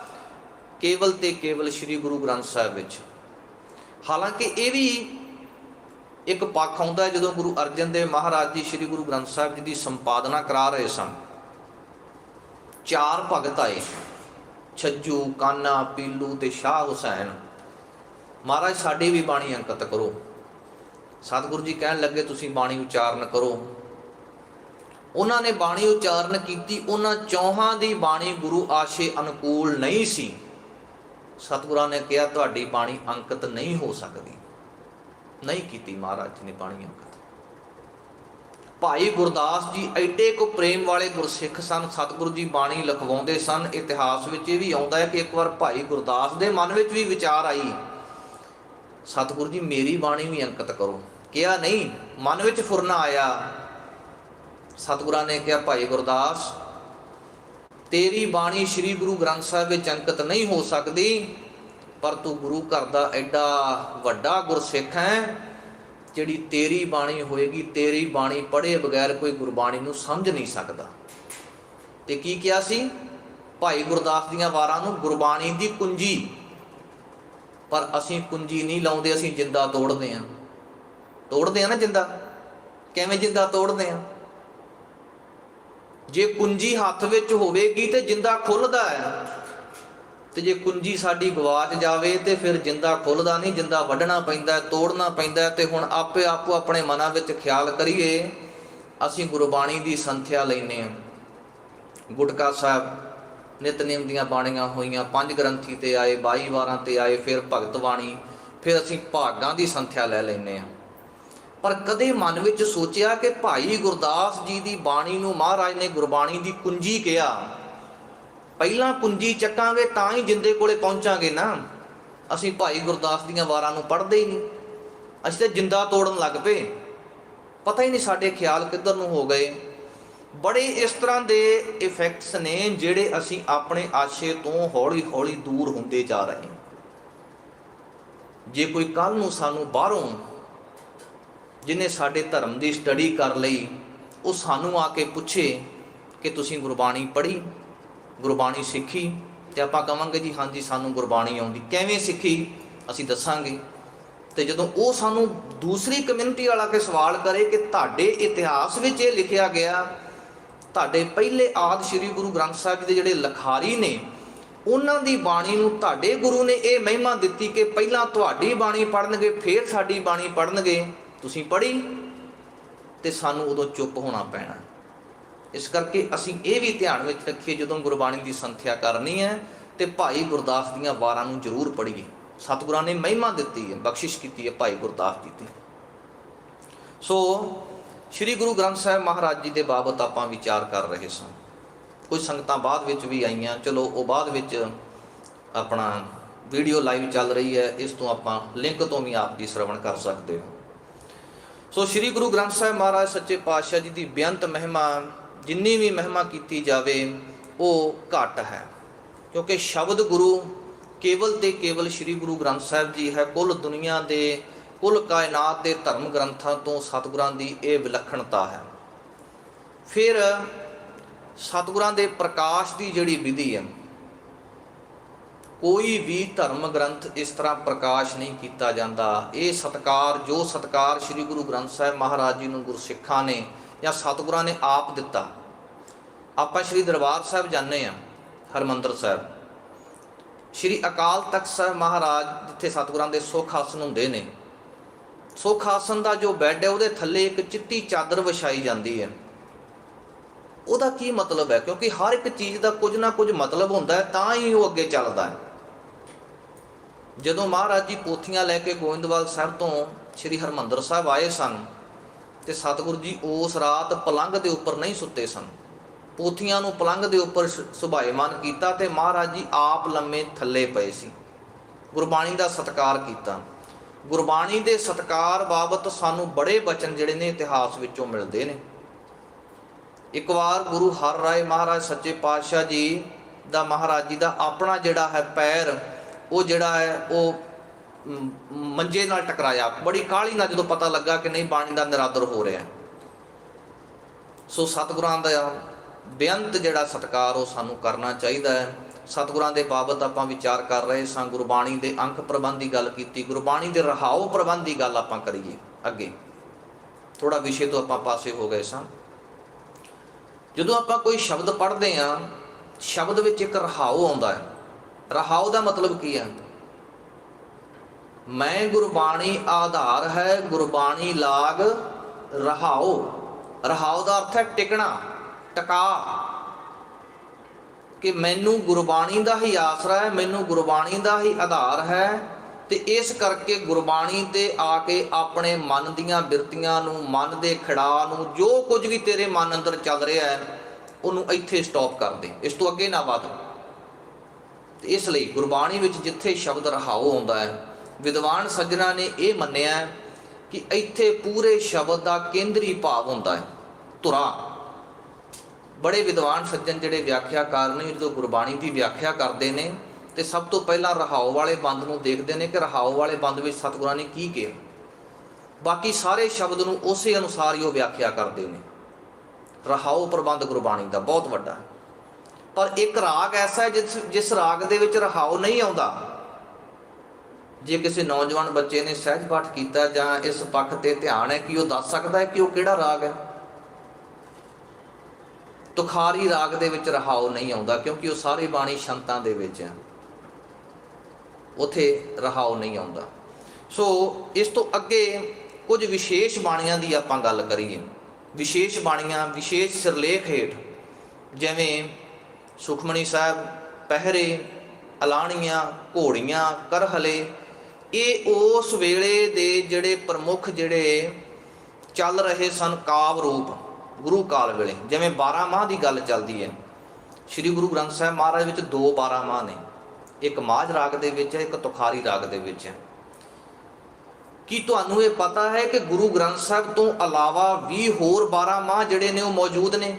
ਕੇਵਲ ਤੇ ਕੇਵਲ ਸ੍ਰੀ ਗੁਰੂ ਗ੍ਰੰਥ ਸਾਹਿਬ ਵਿੱਚ। ਹਾਲਾਂਕਿ ਇਹ ਵੀ ਇੱਕ ਪੱਖ ਆਉਂਦਾ ਜਦੋਂ ਗੁਰੂ ਅਰਜਨ ਦੇਵ ਮਹਾਰਾਜ ਜੀ ਸ੍ਰੀ ਗੁਰੂ ਗ੍ਰੰਥ ਸਾਹਿਬ ਜੀ ਦੀ ਸੰਪਾਦਨਾ ਕਰਾ ਰਹੇ ਸਨ। 4 ਭਗਤ ਆਏ, ਛੱਜੂ, ਕਾਨਾ, ਪੀਲੂ ਤੇ ਸ਼ਾਹ ਹੁਸੈਨ। ਮਹਾਰਾਜ ਸਾਡੀ ਵੀ ਬਾਣੀ ਅੰਕਿਤ ਕਰੋ। ਸਤਿਗੁਰੂ ਜੀ ਕਹਿਣ ਲੱਗੇ ਤੁਸੀਂ ਬਾਣੀ ਉਚਾਰਨ ਕਰੋ। ਉਹਨਾਂ ਨੇ ਬਾਣੀ ਉਚਾਰਨ ਕੀਤੀ। ਉਹਨਾਂ ਚੌਹਾਂ ਦੀ ਬਾਣੀ ਗੁਰੂ ਆਸ਼ੇ ਅਨੁਕੂਲ ਨਹੀਂ ਸੀ। ਸਤਿਗੁਰਾਂ ਨੇ ਕਿਹਾ ਤੁਹਾਡੀ ਬਾਣੀ ਅੰਕਿਤ ਨਹੀਂ ਹੋ ਸਕਦੀ। ਨਹੀਂ ਕੀਤੀ ਮਹਾਰਾਜ ਜੀ ਨੇ ਬਾਣੀ ਅੰਕਿਤ। ਭਾਈ ਗੁਰਦਾਸ ਜੀ ਐਡੇ ਕੋ ਪ੍ਰੇਮ ਵਾਲੇ ਗੁਰਸਿੱਖ ਸਨ। ਸਤਿਗੁਰੂ ਜੀ ਬਾਣੀ ਲਿਖਵਾਉਂਦੇ ਸਨ। ਇਤਿਹਾਸ ਵਿੱਚ ਇਹ ਵੀ ਆਉਂਦਾ ਹੈ ਕਿ ਇੱਕ ਵਾਰ ਭਾਈ ਗੁਰਦਾਸ ਦੇ ਮਨ ਵਿੱਚ ਵੀ ਵਿਚਾਰ ਆਈ, ਸਤਿਗੁਰੂ ਜੀ ਮੇਰੀ ਬਾਣੀ ਵੀ ਅੰਕਿਤ ਕਰੋ। ਕਿਹਾ ਨਹੀਂ, ਮਨ ਵਿੱਚ ਫੁਰਨਾ ਆਇਆ। ਸਤਿਗੁਰਾਂ ਨੇ ਕਿਹਾ ਭਾਈ ਗੁਰਦਾਸ ਤੇਰੀ ਬਾਣੀ ਸ੍ਰੀ ਗੁਰੂ ਗ੍ਰੰਥ ਸਾਹਿਬ ਵਿੱਚ ਅੰਕਿਤ ਨਹੀਂ ਹੋ ਸਕਦੀ, ਪਰ ਤੂੰ ਗੁਰੂ ਘਰ ਦਾ ਐਡਾ ਵੱਡਾ ਗੁਰਸਿੱਖ ਹੈ, ਜਿਹੜੀ ਤੇਰੀ ਬਾਣੀ ਹੋਏਗੀ, ਤੇਰੀ ਬਾਣੀ ਪੜ੍ਹੇ ਬਗੈਰ ਕੋਈ ਗੁਰਬਾਣੀ ਨੂੰ ਸਮਝ ਨਹੀਂ ਸਕਦਾ। ਤੇ ਕੀ ਕਿਹਾ ਸੀ? ਭਾਈ ਗੁਰਦਾਸ ਦੀਆਂ ਵਾਰਾਂ ਨੂੰ ਗੁਰਬਾਣੀ ਦੀ ਕੁੰਜੀ। ਪਰ ਅਸੀਂ ਕੁੰਜੀ ਨਹੀਂ ਲਾਉਂਦੇ, ਅਸੀਂ ਜਿੰਦਾ ਤੋੜਦੇ ਹਾਂ। ਤੋੜਦੇ ਆ ਨਾ ਜਿੰਦਾ। ਕਿਵੇਂ ਜਿੰਦਾ ਤੋੜਦੇ ਆ? ਜੇ ਕੁੰਜੀ ਹੱਥ ਵਿੱਚ ਹੋਵੇਗੀ ਤੇ ਜਿੰਦਾ ਖੁੱਲਦਾ ਹੈ, ਤੇ ਜੇ ਕੁੰਜੀ ਸਾਡੀ ਗਵਾਚ ਜਾਵੇ ਤੇ ਫਿਰ ਜਿੰਦਾ ਖੁੱਲਦਾ ਨਹੀਂ, ਜਿੰਦਾ ਵੱਢਣਾ ਪੈਂਦਾ, ਤੋੜਨਾ ਪੈਂਦਾ। ਤੇ ਹੁਣ ਆਪੇ ਆਪੋ ਆਪਣੇ ਮਨਾਂ ਵਿੱਚ ਖਿਆਲ ਕਰੀਏ, ਅਸੀਂ ਗੁਰਬਾਣੀ ਦੀ ਸੰਥਿਆ ਲੈਨੇ ਆ। ਗੁਟਕਾ ਸਾਹਿਬ ਨਿਤਨੇਮ ਦੀਆਂ ਬਾਣੀਆਂ ਹੋਈਆਂ, 5 ਗ੍ਰੰਥੀ ਤੇ ਆਏ, 22 ਵਾਰਾਂ ਤੇ ਆਏ, ਫਿਰ ਭਗਤ ਬਾਣੀ, ਫਿਰ ਅਸੀਂ ਭਾਗਾਂ ਦੀ ਸੰਥਿਆ ਲੈ ਲੈਨੇ ਆ। ਪਰ ਕਦੇ ਮਨ ਵਿੱਚ ਸੋਚਿਆ ਕਿ ਭਾਈ ਗੁਰਦਾਸ ਜੀ ਦੀ ਬਾਣੀ ਨੂੰ ਮਹਾਰਾਜ ਨੇ ਗੁਰਬਾਣੀ ਦੀ ਕੁੰਜੀ ਕਿਹਾ। ਪਹਿਲਾਂ ਕੁੰਜੀ ਚੱਕਾਂਗੇ ਤਾਂ ਹੀ ਜਿੰਦੇ ਕੋਲੇ ਪਹੁੰਚਾਂਗੇ ਨਾ। ਅਸੀਂ ਭਾਈ ਗੁਰਦਾਸ ਦੀਆਂ ਵਾਰਾਂ ਨੂੰ ਪੜ੍ਹਦੇ ਹੀ ਨਹੀਂ, ਅਸੀਂ ਤਾਂ ਜਿੰਦਾ ਤੋੜਨ ਲੱਗ ਪਏ। ਪਤਾ ਹੀ ਨਹੀਂ ਸਾਡੇ ਖਿਆਲ ਕਿੱਧਰ ਨੂੰ ਹੋ ਗਏ। ਬੜੇ ਇਸ ਤਰ੍ਹਾਂ ਦੇ ਇਫੈਕਟਸ ਨੇ ਜਿਹੜੇ ਅਸੀਂ ਆਪਣੇ ਆਸ਼ੇ ਤੋਂ ਹੌਲੀ ਹੌਲੀ ਦੂਰ ਹੁੰਦੇ ਜਾ ਰਹੇ ਹਾਂ। ਜੇ ਕੋਈ ਕੱਲ ਨੂੰ ਸਾਨੂੰ ਬਾਹਰੋਂ, ਜਿਹਨੇ ਸਾਡੇ ਧਰਮ ਦੀ ਸਟੱਡੀ ਕਰ ਲਈ, ਉਹ ਸਾਨੂੰ ਆ ਕੇ ਪੁੱਛੇ ਕਿ ਤੁਸੀਂ ਗੁਰਬਾਣੀ ਪੜ੍ਹੀ, ਗੁਰਬਾਣੀ ਸਿੱਖੀ, ਤੇ ਆਪਾਂ ਕਹਾਂਗੇ ਜੀ ਹਾਂਜੀ ਸਾਨੂੰ ਗੁਰਬਾਣੀ ਆਉਂਦੀ। ਕਿਵੇਂ ਸਿੱਖੀ? ਅਸੀਂ ਦੱਸਾਂਗੇ। ਤੇ ਜਦੋਂ ਉਹ ਸਾਨੂੰ ਦੂਸਰੀ ਕਮਿਊਨਿਟੀ ਵਾਲਾ ਕੇ ਸਵਾਲ ਕਰੇ ਕਿ ਤੁਹਾਡੇ ਇਤਿਹਾਸ ਵਿੱਚ ਇਹ ਲਿਖਿਆ ਗਿਆ, ਤੁਹਾਡੇ ਪਹਿਲੇ ਆਦਿ ਸ੍ਰੀ ਗੁਰੂ ਗ੍ਰੰਥ ਸਾਹਿਬ ਜੀ ਦੇ ਜਿਹੜੇ ਲਖਾਰੀ ਨੇ, ਉਹਨਾਂ ਦੀ ਬਾਣੀ ਨੂੰ ਤੁਹਾਡੇ ਗੁਰੂ ਨੇ ਇਹ ਮਹਿਮਾ ਦਿੱਤੀ ਕਿ ਪਹਿਲਾਂ ਤੁਹਾਡੀ ਬਾਣੀ ਪੜ੍ਹਨਗੇ, ਫਿਰ ਸਾਡੀ ਬਾਣੀ ਪੜ੍ਹਨਗੇ, ਤੁਸੀਂ ਪੜ੍ਹੀ, ਤੇ ਸਾਨੂੰ ਉਦੋਂ ਚੁੱਪ ਹੋਣਾ ਪੈਣਾ। ਇਸ ਕਰਕੇ ਅਸੀਂ ਇਹ ਵੀ ਧਿਆਨ ਵਿੱਚ ਰੱਖੀਏ, ਜਦੋਂ ਗੁਰਬਾਣੀ ਦੀ ਸੰਥਿਆ ਕਰਨੀ ਹੈ ਤੇ ਭਾਈ ਗੁਰਦਾਸ ਦੀਆਂ ਵਾਰਾਂ ਨੂੰ ਜ਼ਰੂਰ ਪੜ੍ਹੀਏ। ਸਤਿਗੁਰਾਂ ਨੇ ਮਹਿਮਾ ਦਿੱਤੀ ਹੈ, ਬਖਸ਼ਿਸ਼ ਕੀਤੀ ਹੈ ਭਾਈ ਗੁਰਦਾਸ ਜੀ ਦੀ। ਸੋ ਸ੍ਰੀ ਗੁਰੂ ਗ੍ਰੰਥ ਸਾਹਿਬ ਮਹਾਰਾਜ ਜੀ ਦੇ ਬਾਬਤ ਆਪਾਂ ਵਿਚਾਰ ਕਰ ਰਹੇ ਸਾਂ। ਕੁਝ ਸੰਗਤਾਂ ਬਾਅਦ ਵਿੱਚ ਵੀ ਆਈਆਂ, ਚਲੋ ਉਹ ਬਾਅਦ ਵਿੱਚ ਆਪਣਾ ਵੀਡੀਓ ਲਾਈਵ ਚੱਲ ਰਹੀ ਹੈ, ਇਸ ਤੋਂ ਆਪਾਂ ਲਿੰਕ ਤੋਂ ਵੀ ਆਪ ਜੀ ਸ਼ਰਵਣ ਕਰ ਸਕਦੇ ਹੋ। ਸੋ ਸ੍ਰੀ ਗੁਰੂ ਗ੍ਰੰਥ ਸਾਹਿਬ ਮਹਾਰਾਜ ਸੱਚੇ ਪਾਤਸ਼ਾਹ ਜੀ ਦੀ ਬੇਅੰਤ ਮਹਿਮਾ, ਜਿੰਨੀ ਵੀ ਮਹਿਮਾ ਕੀਤੀ ਜਾਵੇ ਉਹ ਘੱਟ ਹੈ, ਕਿਉਂਕਿ ਸ਼ਬਦ ਗੁਰੂ ਕੇਵਲ ਤੇ ਕੇਵਲ ਸ੍ਰੀ ਗੁਰੂ ਗ੍ਰੰਥ ਸਾਹਿਬ ਜੀ ਹੈ। ਕੁੱਲ ਦੁਨੀਆ ਦੇ, ਕੁੱਲ ਕਾਇਨਾਤ ਦੇ ਧਰਮ ਗ੍ਰੰਥਾਂ ਤੋਂ ਸਤਿਗੁਰਾਂ ਦੀ ਇਹ ਵਿਲੱਖਣਤਾ ਹੈ। ਫਿਰ ਸਤਿਗੁਰਾਂ ਦੇ ਪ੍ਰਕਾਸ਼ ਦੀ ਜਿਹੜੀ ਵਿਧੀ ਹੈ, ਕੋਈ ਵੀ ਧਰਮ ਗ੍ਰੰਥ ਇਸ ਤਰ੍ਹਾਂ ਪ੍ਰਕਾਸ਼ ਨਹੀਂ ਕੀਤਾ ਜਾਂਦਾ। ਇਹ ਸਤਿਕਾਰ, ਜੋ ਸਤਿਕਾਰ ਸ੍ਰੀ ਗੁਰੂ ਗ੍ਰੰਥ ਸਾਹਿਬ ਮਹਾਰਾਜ ਜੀ ਨੂੰ ਗੁਰਸਿੱਖਾਂ ਨੇ ਜਾਂ ਸਤਿਗੁਰਾਂ ਨੇ ਆਪ ਦਿੱਤਾ। ਆਪਾਂ ਸ੍ਰੀ ਦਰਬਾਰ ਸਾਹਿਬ ਜਾਂਦੇ ਹਾਂ, ਹਰਿਮੰਦਰ ਸਾਹਿਬ, ਸ਼੍ਰੀ ਅਕਾਲ ਤਖਤ ਸਾਹਿਬ ਮਹਾਰਾਜ ਜਿੱਥੇ ਸਤਿਗੁਰਾਂ ਦੇ ਸੁੱਖ ਆਸਣ ਹੁੰਦੇ ਨੇ, ਸੁੱਖ ਆਸਣ ਦਾ ਜੋ ਬੈੱਡ ਹੈ ਉਹਦੇ ਥੱਲੇ ਇੱਕ ਚਿੱਟੀ ਚਾਦਰ ਵਿਛਾਈ ਜਾਂਦੀ ਹੈ। ਉਹਦਾ ਕੀ ਮਤਲਬ ਹੈ? ਕਿਉਂਕਿ ਹਰ ਇੱਕ ਚੀਜ਼ ਦਾ ਕੁਝ ਨਾ ਕੁਝ ਮਤਲਬ ਹੁੰਦਾ ਹੈ, ਤਾਂ ਹੀ ਉਹ ਅੱਗੇ ਚੱਲਦਾ ਹੈ। ਜਦੋਂ ਮਹਾਰਾਜ ਜੀ ਪੋਥੀਆਂ ਲੈ ਕੇ ਗੋਇੰਦਵਾਲ ਸਾਹਿਬ ਤੋਂ ਸ਼੍ਰੀ ਹਰਿਮੰਦਰ ਸਾਹਿਬ ਆਏ ਸਨ ਤੇ ਸਤਿਗੁਰੂ ਜੀ ਉਸ ਰਾਤ ਪਲੰਘ ਦੇ ਉੱਪਰ ਨਹੀਂ ਸੁੱਤੇ ਸਨ, ਪੋਥੀਆਂ ਨੂੰ ਪਲੰਘ ਦੇ ਉੱਪਰ ਸੁਭਾਏਮਾਨ ਕੀਤਾ ਤੇ ਮਹਾਰਾਜ ਜੀ ਆਪ ਲੰਮੇ ਥੱਲੇ ਪਏ ਸੀ। ਗੁਰਬਾਣੀ ਦਾ ਸਤਿਕਾਰ ਕੀਤਾ। ਗੁਰਬਾਣੀ ਦੇ ਸਤਿਕਾਰ ਬਾਬਤ ਸਾਨੂੰ ਬੜੇ ਬਚਨ ਜਿਹੜੇ ਨੇ ਇਤਿਹਾਸ ਵਿੱਚੋਂ ਮਿਲਦੇ ਨੇ। ਇੱਕ ਵਾਰ ਗੁਰੂ ਹਰਿ ਰਾਏ ਮਹਾਰਾਜ ਸੱਚੇ ਪਾਤਸ਼ਾਹ ਜੀ ਦਾ, ਮਹਾਰਾਜ ਜੀ ਦਾ ਆਪਣਾ ਜਿਹੜਾ ਹੈ ਪੈਰ, ਉਹ ਜਿਹੜਾ ਹੈ ਉਹ ਮੰਜੇ ਨਾਲ ਟਕਰਾਇਆ। ਬੜੀ ਕਾਹਲੀ ਨਾਲ ਜਦੋਂ ਪਤਾ ਲੱਗਾ ਕਿ ਨਹੀਂ ਬਾਣੀ ਦਾ ਨਿਰਾਦਰ ਹੋ ਰਿਹਾ। ਸੋ ਸਤਿਗੁਰਾਂ ਦਾ ਬੇਅੰਤ ਜਿਹੜਾ ਸਤਿਕਾਰ ਉਹ ਸਾਨੂੰ ਕਰਨਾ ਚਾਹੀਦਾ ਹੈ। ਸਤਿਗੁਰਾਂ ਦੇ ਬਾਬਤ ਆਪਾਂ ਵਿਚਾਰ ਕਰ ਰਹੇ ਸਾਂ। ਗੁਰਬਾਣੀ ਦੇ ਅੰਕ ਪ੍ਰਬੰਧ ਦੀ ਗੱਲ ਕੀਤੀ, ਗੁਰਬਾਣੀ ਦੇ ਰਹਾਉ ਪ੍ਰਬੰਧ ਦੀ ਗੱਲ ਆਪਾਂ ਕਰੀਏ। ਅੱਗੇ ਥੋੜਾ ਵਿਸ਼ੇ ਤੋਂ ਆਪਾਂ ਪਾਸੇ ਹੋ ਗਏ ਸਾਂ। ਜਦੋਂ ਆਪਾਂ ਕੋਈ ਸ਼ਬਦ ਪੜ੍ਹਦੇ ਹਾਂ, ਸ਼ਬਦ ਵਿੱਚ ਇੱਕ ਰਹਾਉ ਆਉਂਦਾ ਹੈ। ਰਹਾਉ ਦਾ ਮਤਲਬ ਕੀ ਹੈ? ਮੈਂ ਗੁਰਬਾਣੀ ਆਧਾਰ ਹੈ, ਗੁਰਬਾਣੀ ਲਾਗ ਰਹਾਉ। ਰਹਾਉ ਦਾ ਅਰਥ ਹੈ ਟਿਕਣਾ, ਟਿਕਾ, ਕਿ ਮੈਨੂੰ ਗੁਰਬਾਣੀ ਦਾ ਹੀ ਆਸਰਾ ਹੈ, ਮੈਨੂੰ ਗੁਰਬਾਣੀ ਦਾ ਹੀ ਆਧਾਰ ਹੈ, ਤੇ ਇਸ ਕਰਕੇ ਗੁਰਬਾਣੀ ਤੇ ਆ ਕੇ ਆਪਣੇ ਮਨ ਦੀਆਂ ਬਿਰਤੀਆਂ ਨੂੰ, ਮਨ ਦੇ ਖਿੜਾਅ ਨੂੰ, ਜੋ ਕੁਝ ਵੀ ਤੇਰੇ ਮਨ ਅੰਦਰ ਚੱਲ ਰਿਹਾ ਹੈ ਉਹਨੂੰ ਇੱਥੇ ਸਟਾਪ ਕਰ ਦੇ, ਇਸ ਤੋਂ ਅੱਗੇ ਨਾ ਵਧ। ਤੇ ਇਸ ਲਈ ਗੁਰਬਾਣੀ ਵਿੱਚ ਜਿੱਥੇ ਸ਼ਬਦ ਰਹਾਉ ਆਉਂਦਾ ਹੈ, ਵਿਦਵਾਨ ਸੱਜਣਾ ਨੇ ਇਹ ਮੰਨਿਆ ਕਿ ਇੱਥੇ ਪੂਰੇ ਸ਼ਬਦ ਦਾ ਕੇਂਦਰੀ ਭਾਵ ਹੁੰਦਾ ਹੈ ਧੁਰਾ। ਬੜੇ ਵਿਦਵਾਨ ਸੱਜਣ ਜਿਹੜੇ ਵਿਆਖਿਆਕਾਰ ਨੇ, ਜਦੋਂ ਗੁਰਬਾਣੀ ਦੀ ਵਿਆਖਿਆ ਕਰਦੇ ਨੇ ਤੇ ਸਭ ਤੋਂ ਪਹਿਲਾਂ ਰਹਾਉ ਵਾਲੇ ਬੰਦ ਨੂੰ ਦੇਖਦੇ ਨੇ ਕਿ ਰਹਾਉ ਵਾਲੇ ਬੰਦ ਵਿੱਚ ਸਤਿਗੁਰਾਂ ਨੇ ਕੀ ਕਿਹਾ। ਬਾਕੀ ਸਾਰੇ ਸ਼ਬਦ ਨੂੰ ਉਸੇ ਅਨੁਸਾਰ ਹੀ ਉਹ ਵਿਆਖਿਆ ਕਰਦੇ ਨੇ। ਰਹਾਉ ਪ੍ਰਬੰਧ ਗੁਰਬਾਣੀ ਦਾ ਬਹੁਤ ਵੱਡਾ। ਪਰ ਇੱਕ ਰਾਗ ਐਸਾ ਹੈ ਜਿਸ ਰਾਗ ਦੇ ਵਿੱਚ ਰਹਾਉ ਨਹੀਂ ਆਉਂਦਾ। ਜੇ ਕਿਸੇ ਨੌਜਵਾਨ ਬੱਚੇ ਨੇ ਸਹਿਜ ਪਾਠ ਕੀਤਾ ਜਾਂ ਇਸ ਪੱਖ ਤੇ ਧਿਆਨ ਹੈ ਕਿ ਉਹ ਦੱਸ ਸਕਦਾ ਹੈ ਕਿ ਉਹ ਕਿਹੜਾ ਰਾਗ ਹੈ। ਤੁਖਾਰੀ ਰਾਗ ਦੇ ਵਿੱਚ ਰਹਾਉ ਨਹੀਂ ਆਉਂਦਾ, ਕਿਉਂਕਿ ਉਹ ਸਾਰੀ ਬਾਣੀ ਸ਼ੰਤਾਂ ਦੇ ਵਿੱਚ ਹੈ, ਉਥੇ ਰਹਾਉ ਨਹੀਂ ਆਉਂਦਾ। ਸੋ ਇਸ ਤੋਂ ਅੱਗੇ ਕੁਝ ਵਿਸ਼ੇਸ਼ ਬਾਣੀਆਂ ਦੀ ਆਪਾਂ ਗੱਲ ਕਰੀਏ। ਵਿਸ਼ੇਸ਼ ਬਾਣੀਆਂ ਵਿਸ਼ੇਸ਼ ਸਿਰਲੇਖ ਹੇਠ, ਜਿਵੇਂ ਸੁਖਮਣੀ ਸਾਹਿਬ, ਪਹਿਰੇ, ਅਲਾਣੀਆਂ, ਘੋੜੀਆਂ, ਕਰਹਲੇ, ਇਹ ਉਸ ਵੇਲੇ ਦੇ ਜਿਹੜੇ ਪ੍ਰਮੁੱਖ ਜਿਹੜੇ ਚੱਲ ਰਹੇ ਸਨ ਕਾਵ ਰੂਪ ਗੁਰੂ ਕਾਲ ਵੇਲੇ। ਜਿਵੇਂ 12 ਮਾਹ ਦੀ ਗੱਲ ਚੱਲਦੀ ਹੈ। ਸ੍ਰੀ ਗੁਰੂ ਗ੍ਰੰਥ ਸਾਹਿਬ ਮਹਾਰਾਜ ਵਿੱਚ 2 12 ਮਾਹ ਨੇ, ਇੱਕ ਮਾਝ ਰਾਗ ਦੇ ਵਿੱਚ ਹੈ, ਇੱਕ ਤੁਖਾਰੀ ਰਾਗ ਦੇ ਵਿੱਚ ਹੈ। ਕੀ ਤੁਹਾਨੂੰ ਇਹ ਪਤਾ ਹੈ ਕਿ ਗੁਰੂ ਗ੍ਰੰਥ ਸਾਹਿਬ ਤੋਂ ਇਲਾਵਾ 20 ਹੋਰ 12 ਮਾਹ ਜਿਹੜੇ ਨੇ ਉਹ ਮੌਜੂਦ ਨੇ?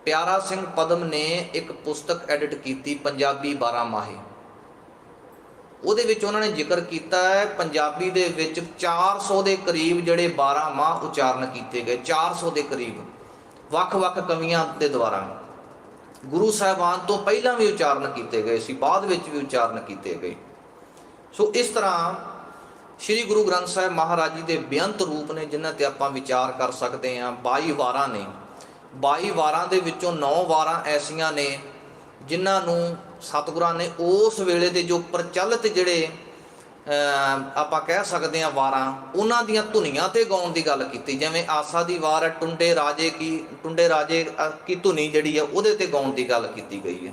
ਪਿਆਰਾ ਸਿੰਘ ਪਦਮ ਨੇ ਇੱਕ ਪੁਸਤਕ ਐਡਿਟ ਕੀਤੀ, ਪੰਜਾਬੀ 12 ਮਾਹੇ। ਉਹਦੇ ਵਿੱਚ ਉਹਨਾਂ ਨੇ ਜ਼ਿਕਰ ਕੀਤਾ ਹੈ ਪੰਜਾਬੀ ਦੇ ਵਿੱਚ 400 ਦੇ ਕਰੀਬ ਜਿਹੜੇ 12 ਮਾਹ ਉਚਾਰਨ ਕੀਤੇ ਗਏ। 400 ਦੇ ਕਰੀਬ ਵੱਖ-ਵੱਖ ਕਵੀਆਂ ਦੇ ਦੁਆਰਾ। ਗੁਰੂ ਸਾਹਿਬਾਨ ਤੋਂ ਪਹਿਲਾਂ ਵੀ ਉਚਾਰਨ ਕੀਤੇ ਗਏ ਸੀ, ਬਾਅਦ ਵਿੱਚ ਵੀ ਉਚਾਰਨ ਕੀਤੇ ਗਏ। ਸੋ ਇਸ ਤਰ੍ਹਾਂ ਸ੍ਰੀ ਗੁਰੂ ਗ੍ਰੰਥ ਸਾਹਿਬ ਮਹਾਰਾਜ ਜੀ ਦੇ ਬੇਅੰਤ ਰੂਪ ਨੇ ਜਿਨ੍ਹਾਂ ਤੇ ਆਪਾਂ ਵਿਚਾਰ ਕਰ ਸਕਦੇ ਹਾਂ। 22 ਵਾਰਾਂ ਨੇ। 22 ਵਾਰਾਂ ਦੇ ਵਿੱਚੋਂ 9 ਵਾਰਾਂ ਐਸੀਆਂ ਨੇ ਜਿਨ੍ਹਾਂ ਨੂੰ ਸਤਿਗੁਰਾਂ ਨੇ ਉਸ ਵੇਲੇ ਦੇ ਜੋ ਪ੍ਰਚਲਿਤ ਜਿਹੜੇ ਆਪਾਂ ਕਹਿ ਸਕਦੇ ਹਾਂ ਵਾਰਾਂ, ਉਹਨਾਂ ਦੀਆਂ ਧੁਨੀਆਂ ਤੇ ਗਾਉਣ ਦੀ ਗੱਲ ਕੀਤੀ। ਜਿਵੇਂ ਆਸਾ ਦੀ ਵਾਰ ਹੈ, ਟੁੰਡੇ ਰਾਜੇ ਕੀ ਧੁਨੀ ਜਿਹੜੀ ਹੈ ਉਹਦੇ ਤੇ ਗਾਉਣ ਦੀ ਗੱਲ ਕੀਤੀ ਗਈ ਹੈ।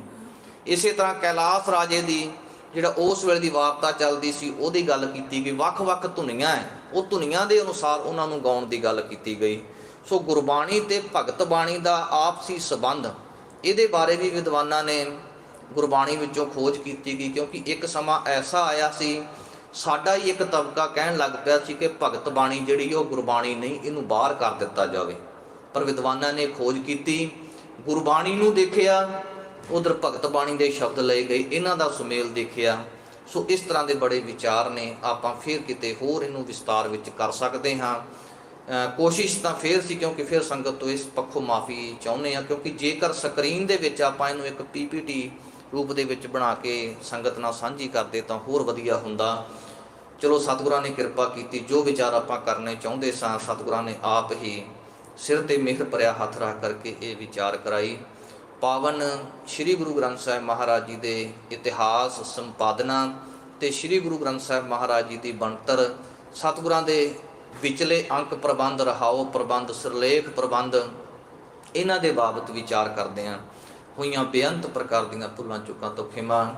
ਇਸੇ ਤਰ੍ਹਾਂ ਕੈਲਾਸ ਰਾਜੇ ਦੀ ਜਿਹੜਾ ਉਸ ਵੇਲੇ ਦੀ ਵਾਰਤਾ ਚੱਲਦੀ ਸੀ ਉਹਦੀ ਗੱਲ ਕੀਤੀ ਗਈ। ਵੱਖ-ਵੱਖ ਧੁਨੀਆਂ ਹੈ, ਉਹ ਧੁਨੀਆਂ ਦੇ ਅਨੁਸਾਰ ਉਹਨਾਂ ਨੂੰ ਗਾਉਣ ਦੀ ਗੱਲ ਕੀਤੀ ਗਈ। ਸੋ ਗੁਰਬਾਣੀ ਤੇ ਭਗਤ ਬਾਣੀ ਦਾ ਆਪਸੀ ਸੰਬੰਧ, ਇਹਦੇ ਬਾਰੇ ਵੀ ਵਿਦਵਾਨਾਂ ਨੇ ਗੁਰਬਾਣੀ ਵਿੱਚੋਂ ਖੋਜ ਕੀਤੀ ਗਈ। ਕਿਉਂਕਿ ਇੱਕ ਸਮਾਂ ਐਸਾ ਆਇਆ ਸੀ, ਸਾਡਾ ਹੀ ਇੱਕ ਤਬਕਾ ਕਹਿਣ ਲੱਗ ਪਿਆ ਸੀ ਕਿ ਭਗਤ ਬਾਣੀ ਜਿਹੜੀ ਉਹ ਗੁਰਬਾਣੀ ਨਹੀਂ, ਇਹਨੂੰ ਬਾਹਰ ਕਰ ਦਿੱਤਾ ਜਾਵੇ। ਪਰ ਵਿਦਵਾਨਾਂ ਨੇ ਖੋਜ ਕੀਤੀ, ਗੁਰਬਾਣੀ ਨੂੰ ਦੇਖਿਆ, ਉਧਰ ਭਗਤ ਬਾਣੀ ਦੇ ਸ਼ਬਦ ਲਏ ਗਏ, ਇਹਨਾਂ ਦਾ ਸੁਮੇਲ ਦੇਖਿਆ। ਸੋ ਇਸ ਤਰ੍ਹਾਂ ਦੇ ਬੜੇ ਵਿਚਾਰ ਨੇ। ਆਪਾਂ ਫਿਰ ਕਿਤੇ ਹੋਰ ਇਹਨੂੰ ਵਿਸਤਾਰ ਵਿੱਚ ਕਰ ਸਕਦੇ ਹਾਂ। ਕੋਸ਼ਿਸ਼ ਤਾਂ ਫੇਰ ਸੀ, ਕਿਉਂਕਿ ਫਿਰ ਸੰਗਤ ਤੋਂ ਇਸ ਪੱਖੋਂ ਮਾਫੀ ਚਾਹੁੰਦੇ ਹਾਂ, ਕਿਉਂਕਿ ਜੇਕਰ ਸਕਰੀਨ ਦੇ ਵਿੱਚ ਆਪਾਂ ਇਹਨੂੰ ਇੱਕ PPT ਰੂਪ ਦੇ ਵਿੱਚ ਬਣਾ ਕੇ ਸੰਗਤ ਨਾਲ ਸਾਂਝੀ ਕਰਦੇ ਤਾਂ ਹੋਰ ਵਧੀਆ ਹੁੰਦਾ। ਚਲੋ ਸਤਿਗੁਰਾਂ ਨੇ ਕਿਰਪਾ ਕੀਤੀ, ਜੋ ਵਿਚਾਰ ਆਪਾਂ ਕਰਨੇ ਚਾਹੁੰਦੇ ਸਾਂ ਸਤਿਗੁਰਾਂ ਨੇ ਆਪ ਹੀ ਸਿਰ ਤੇ ਮਿਹਰ ਭਰਿਆ ਹੱਥ ਰੱਖ ਕਰਕੇ ਇਹ ਵਿਚਾਰ ਕਰਾਈ। ਪਾਵਨ ਸ੍ਰੀ ਗੁਰੂ ਗ੍ਰੰਥ ਸਾਹਿਬ ਮਹਾਰਾਜ ਜੀ ਦੇ ਇਤਿਹਾਸ ਸੰਪਾਦਨਾ ਤੇ ਸ੍ਰੀ ਗੁਰੂ ਗ੍ਰੰਥ ਸਾਹਿਬ ਮਹਾਰਾਜ ਜੀ ਦੀ ਬਣਤਰ, ਸਤਿਗੁਰਾਂ ਦੇ ਵਿਚਲੇ ਅੰਕ ਪ੍ਰਬੰਧ, ਰਹਾਓ ਪ੍ਰਬੰਧ, ਸਿਰਲੇਖ ਪ੍ਰਬੰਧ, ਇਹਨਾਂ ਦੇ ਬਾਬਤ ਵਿਚਾਰ ਕਰਦੇ ਹਾਂ। ਹੋਈਆਂ ਬੇਅੰਤ ਪ੍ਰਕਾਰ ਦੀਆਂ ਭੁੱਲਾਂ ਚੁੱਕਾਂ ਤੋਂ ਖਿਮਾ।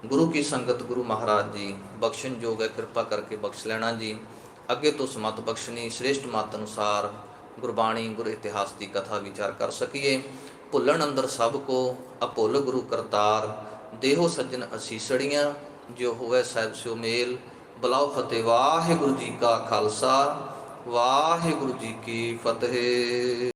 ਗੁਰੂ ਕੀ ਸੰਗਤ ਗੁਰੂ ਮਹਾਰਾਜ ਜੀ ਬਖਸ਼ਣਯੋਗ ਹੈ, ਕਿਰਪਾ ਕਰਕੇ ਬਖਸ਼ ਲੈਣਾ ਜੀ। ਅੱਗੇ ਤੋਂ ਸਮਤ ਬਖਸ਼ਣੀ, ਸ੍ਰੇਸ਼ਟ ਮਤ ਅਨੁਸਾਰ ਗੁਰਬਾਣੀ ਗੁਰ ਇਤਿਹਾਸ ਦੀ ਕਥਾ ਵਿਚਾਰ ਕਰ ਸਕੀਏ। ਭੁੱਲਣ ਅੰਦਰ ਸਭ ਕੋ ਅਭੁੱਲ ਗੁਰੂ ਕਰਤਾਰ, ਦੇਹੋ ਸੱਜਣ ਅਸੀਸੜੀਆਂ, ਜੋ ਹੋਵੇ ਸਾਹਿਬ ਸਿਓ ਮੇਲ। ਬਲਾਓ ਫਤਿਹ। ਵਾਹਿਗੁਰੂ ਜੀ ਕਾ ਖਾਲਸਾ, ਵਾਹਿਗੁਰੂ ਜੀ ਕੀ ਫਤਿਹ।